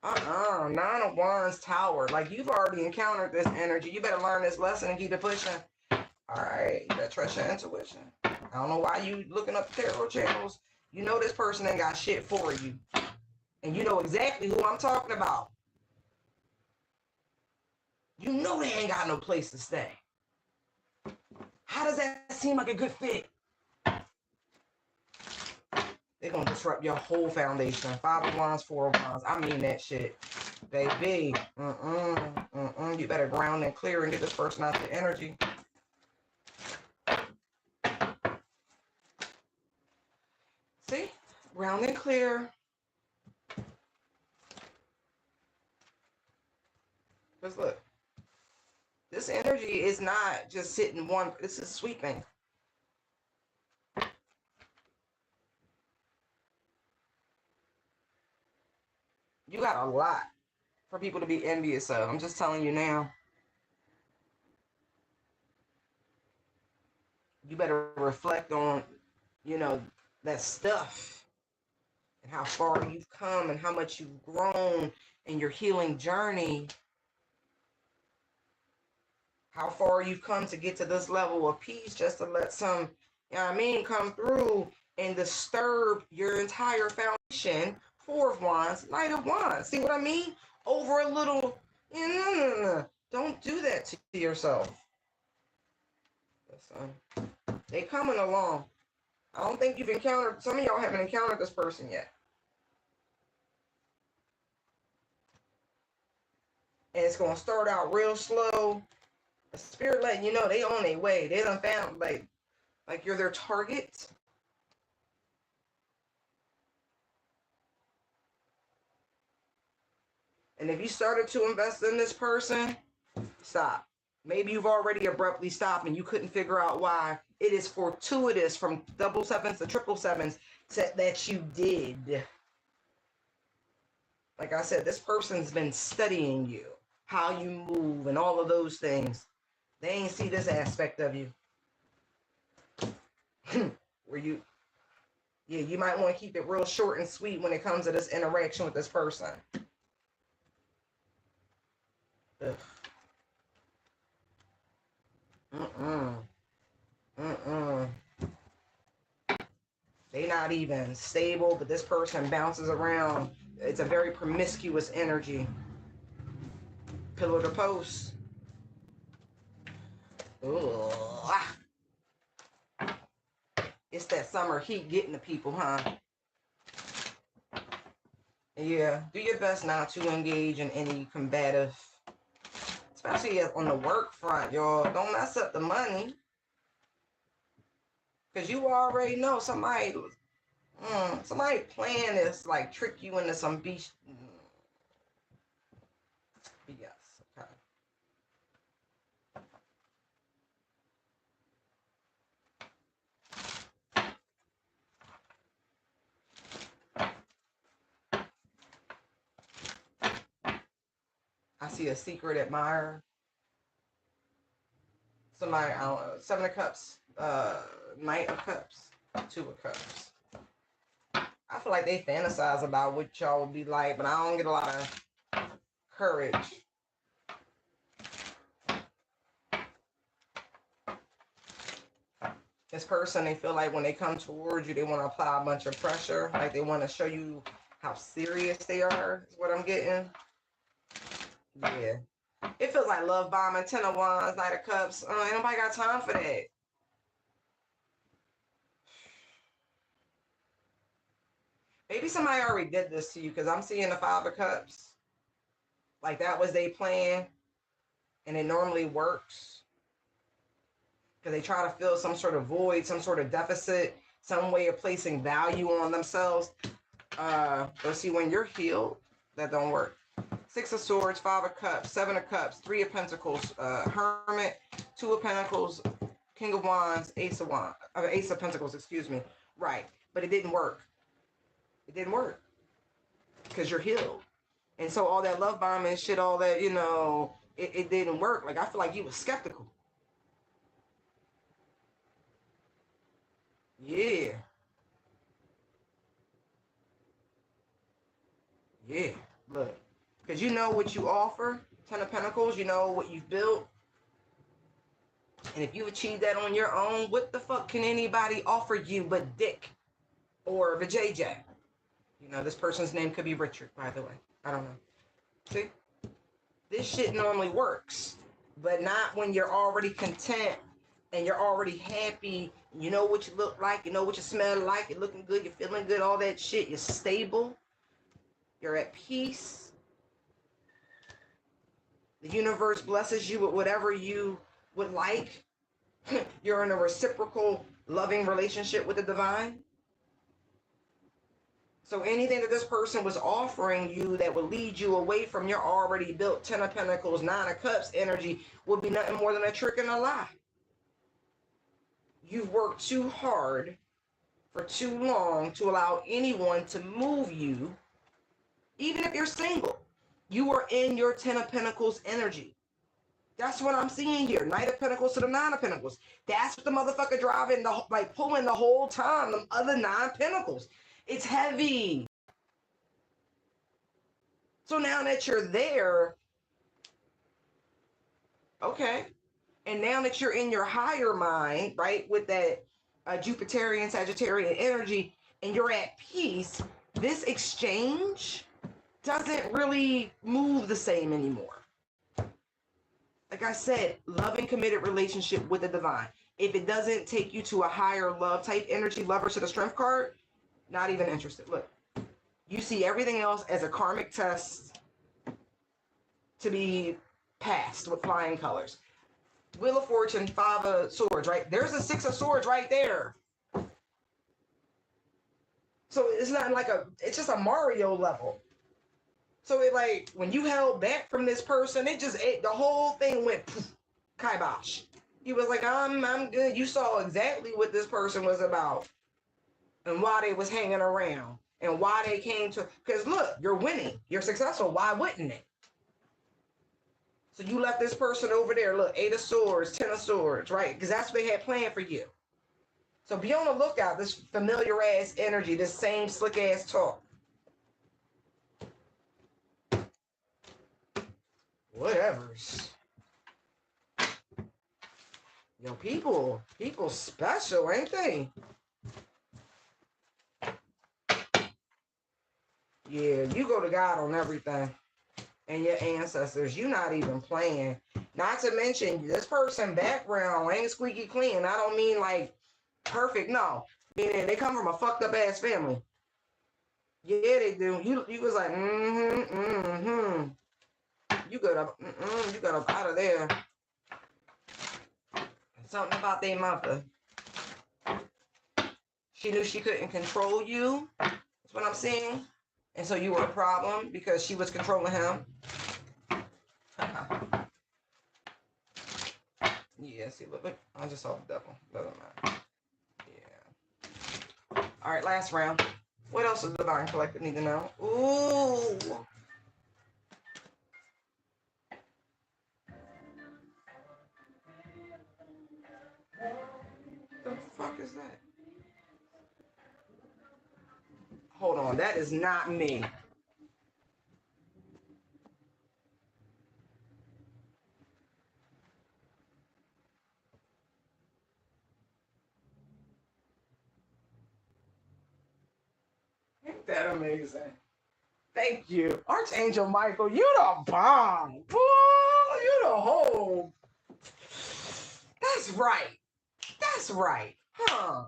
9 of Wands, Tower. Like, you've already encountered this energy. You better learn this lesson and keep it pushing. All right, you better trust your intuition. I don't know why you looking up tarot channels. You know this person ain't got shit for you. And you know exactly who I'm talking about. You know they ain't got no place to stay. How does that seem like a good fit? They're going to disrupt your whole foundation. 5 of Wands, 4 of Wands. I mean that shit. Baby. You better ground and clear and get this person out the energy. See? Ground and clear. Because look. This energy is not just sitting one. This is sweeping. You got a lot for people to be envious of. I'm just telling you now. You better reflect on, that stuff and how far you've come and how much you've grown in your healing journey. How far you've come to get to this level of peace just to let some, come through and disturb your entire foundation. 4 of Wands, Knight of Wands. See what I mean? Over a little, don't do that to yourself. Listen, they coming along. I don't think you've encountered, some of y'all haven't encountered this person yet. And it's going to start out real slow. The spirit letting you know they on their way. They done found, like you're their target. And if you started to invest in this person, stop. Maybe you've already abruptly stopped and you couldn't figure out why. It is fortuitous from double sevens to triple sevens that you did. Like I said, this person's been studying you, how you move, and all of those things. They ain't see this aspect of you. Where you might want to keep it real short and sweet when it comes to this interaction with this person. Ugh. They not even stable, but this person bounces around. It's a very promiscuous energy. Pillow to post. Ugh. It's that summer heat getting to people, huh? Yeah, do your best not to engage in any combative, especially on the work front, y'all. Don't mess up the money. Because you already know somebody playing this, like, trick you into some beach. Yes, okay. I see a secret admirer. Somebody, I don't know, 7 of Cups, Knight of Cups, 2 of Cups. I feel like they fantasize about what y'all would be like, but I don't get a lot of courage. This person, they feel like when they come towards you, they want to apply a bunch of pressure. Like they want to show you how serious they are, is what I'm getting. Yeah. It feels like love bombing, 10 of Wands, Knight of Cups. Ain't nobody got time for that. Maybe somebody already did this to you because I'm seeing the 5 of Cups. Like that was their plan. And it normally works. Because they try to fill some sort of void, some sort of deficit, some way of placing value on themselves. Let's see, when you're healed, that don't work. 6 of Swords, 5 of Cups, 7 of Cups, 3 of Pentacles, Hermit, 2 of Pentacles, King of Wands, Ace of Pentacles, excuse me. Right, but it didn't work. It didn't work because you're healed. And so all that love bombing shit, all that, it didn't work. Like, I feel like you were skeptical. Yeah. Yeah. Look. Because you know what you offer. 10 of Pentacles. You know what you've built. And if you achieve that on your own, what the fuck can anybody offer you but dick? Or the JJ? This person's name could be Richard, by the way. I don't know. See? This shit normally works. But not when you're already content and you're already happy. You know what you look like. You know what you smell like. You're looking good. You're feeling good. All that shit. You're stable. You're at peace. The universe blesses you with whatever you would like. You're in a reciprocal, loving relationship with the divine. So anything that this person was offering you that would lead you away from your already built 10 of Pentacles, 9 of Cups energy would be nothing more than a trick and a lie. You've worked too hard for too long to allow anyone to move you, even if you're single. You are in your 10 of Pentacles energy. That's what I'm seeing here. Knight of Pentacles to the 9 of Pentacles. That's what the motherfucker driving, pulling the whole time, the other 9 Pentacles. It's heavy. So now that you're there, okay, and now that you're in your higher mind, right, with that Jupiterian, Sagittarian energy, and you're at peace, this exchange doesn't really move the same anymore. Like I said, loving, committed relationship with the divine. If it doesn't take you to a higher love type energy, lover to the strength card, not even interested. Look, you see everything else as a karmic test to be passed with flying colors. Wheel of Fortune, 5 of Swords, right? There's a 6 of Swords right there. So it's not like it's just a Mario level. So it like, when you held back from this person, the whole thing went poof, kibosh. You was like, I'm good. You saw exactly what this person was about and why they was hanging around and why they came to, because look, you're winning. You're successful. Why wouldn't it? So you left this person over there. Look, 8 of Swords, 10 of Swords, right? Because that's what they had planned for you. So be on the lookout. This familiar ass energy, this same slick ass talk. Whatevers. Yo, people special, ain't they? Yeah, you go to God on everything. And your ancestors, you not even playing. Not to mention, this person background ain't squeaky clean. I don't mean like perfect, no. Meaning they come from a fucked up ass family. Yeah, they do. You was like, You got up, you got up out of there. Something about their mother. She knew she couldn't control you. That's what I'm saying. And so you were a problem because she was controlling him. Yeah, see, look, I just saw the devil. Doesn't matter. Yeah. All right, last round. What else does the Divine Collective need to know? Ooh. The fuck is that? Hold on, that is not me. Ain't that amazing? Thank you. Archangel Michael, you the bomb. Boy, you the whole. That's right. That's right. Huh.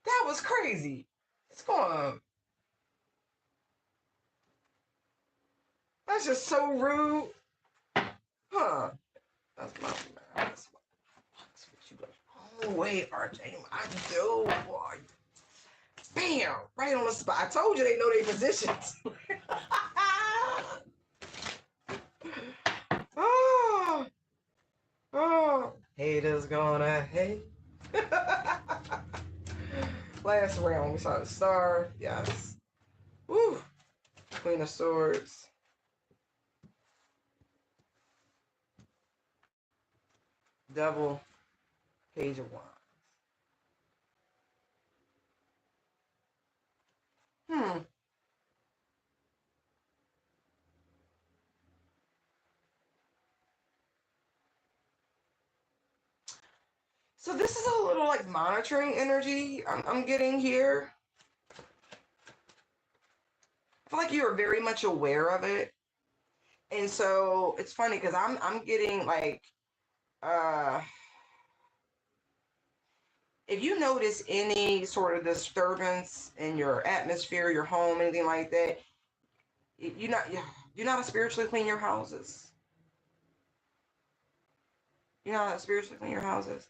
That was crazy. It's going. That's just so rude. Huh. That's my. That's oh, wait, Archangel. I do. Boy. Bam. Right on the spot. I told you they know their positions. Oh. Oh. Haters gonna hate. Last round, we saw the star. Yes. Woo. Queen of Swords. Devil. Page of Wands. So this is a little like monitoring energy I'm getting here. I feel like you're very much aware of it. And so it's funny because I'm getting like if you notice any sort of disturbance in your atmosphere, your home, anything like that, you're not a spiritually clean your houses. You're not a spiritually clean your houses.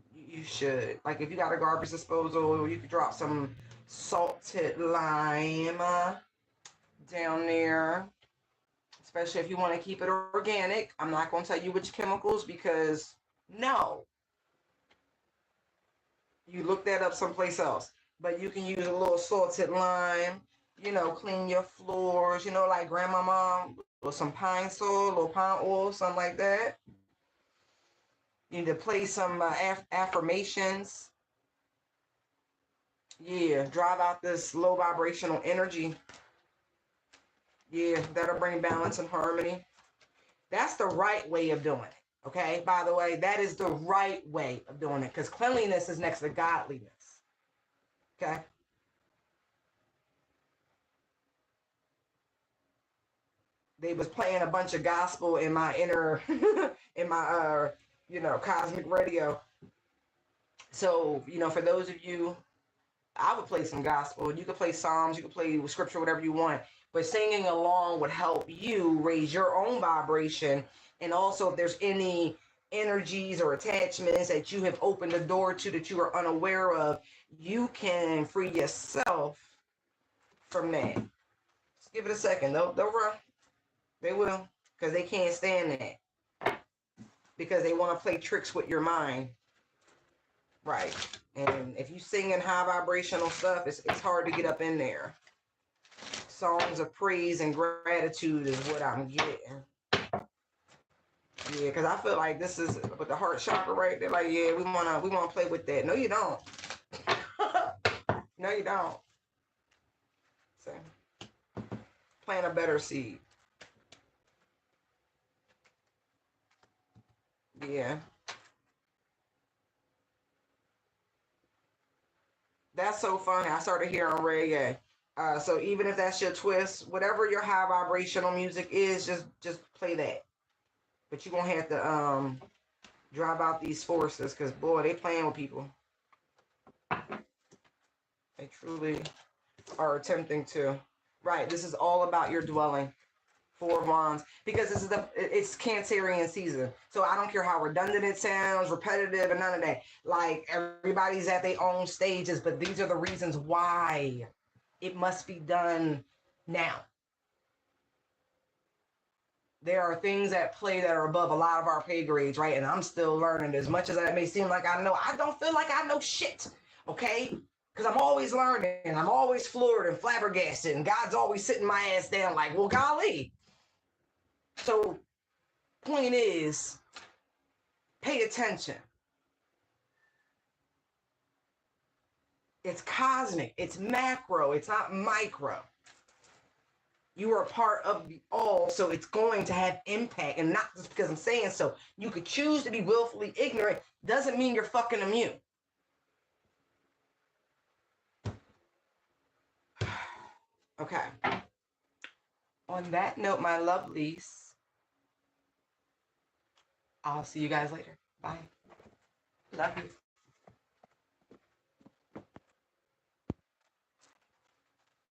You should. Like if you got a garbage disposal, you could drop some salted lime down there. Especially if you want to keep it organic. I'm not going to tell you which chemicals because no. You look that up someplace else. But you can use a little salted lime, clean your floors, like grandmama, or some pine sol, little pine oil, something like that. You need to play some affirmations. Yeah, drive out this low vibrational energy. Yeah, that'll bring balance and harmony. That's the right way of doing it. Okay, by the way, that is the right way of doing it because cleanliness is next to godliness. Okay. They was playing a bunch of gospel in my inner, in my, cosmic radio. So, for those of you, I would play some gospel. You could play Psalms, you could play scripture, whatever you want. But singing along would help you raise your own vibration. And also, if there's any energies or attachments that you have opened the door to that you are unaware of, you can free yourself from that. Just give it a second. They'll run. They will. Because they can't stand that. Because they want to play tricks with your mind. Right. And if you sing in high vibrational stuff, it's hard to get up in there. Songs of praise and gratitude is what I'm getting. Yeah, because I feel like this is with the heart chakra, right? They're like, yeah, we wanna play with that. No, you don't. No, you don't. So, plant a better seed. Yeah. That's so funny. I started hearing reggae. So even if that's your twist, whatever your high vibrational music is, just play that. But you're gonna have to drive out these forces, because boy, they playing with people. They truly are attempting to. Right. This is all about your dwelling. Four of Wands, because it's Cancerian season. So I don't care how redundant it sounds, repetitive, and none of that. Like, everybody's at their own stages, but these are the reasons why it must be done now. There are things at play that are above a lot of our pay grades, right? And I'm still learning. As much as that may seem like I know, I don't feel like I know shit, okay? Because I'm always learning, and I'm always floored and flabbergasted, and God's always sitting my ass down like, well, golly. So, point is, pay attention. It's cosmic, it's macro, it's not micro. You are a part of the all, so it's going to have impact, and not just because I'm saying so. You could choose to be willfully ignorant, doesn't mean you're fucking immune. Okay. On that note, my lovelies, I'll see you guys later. Bye. Love you.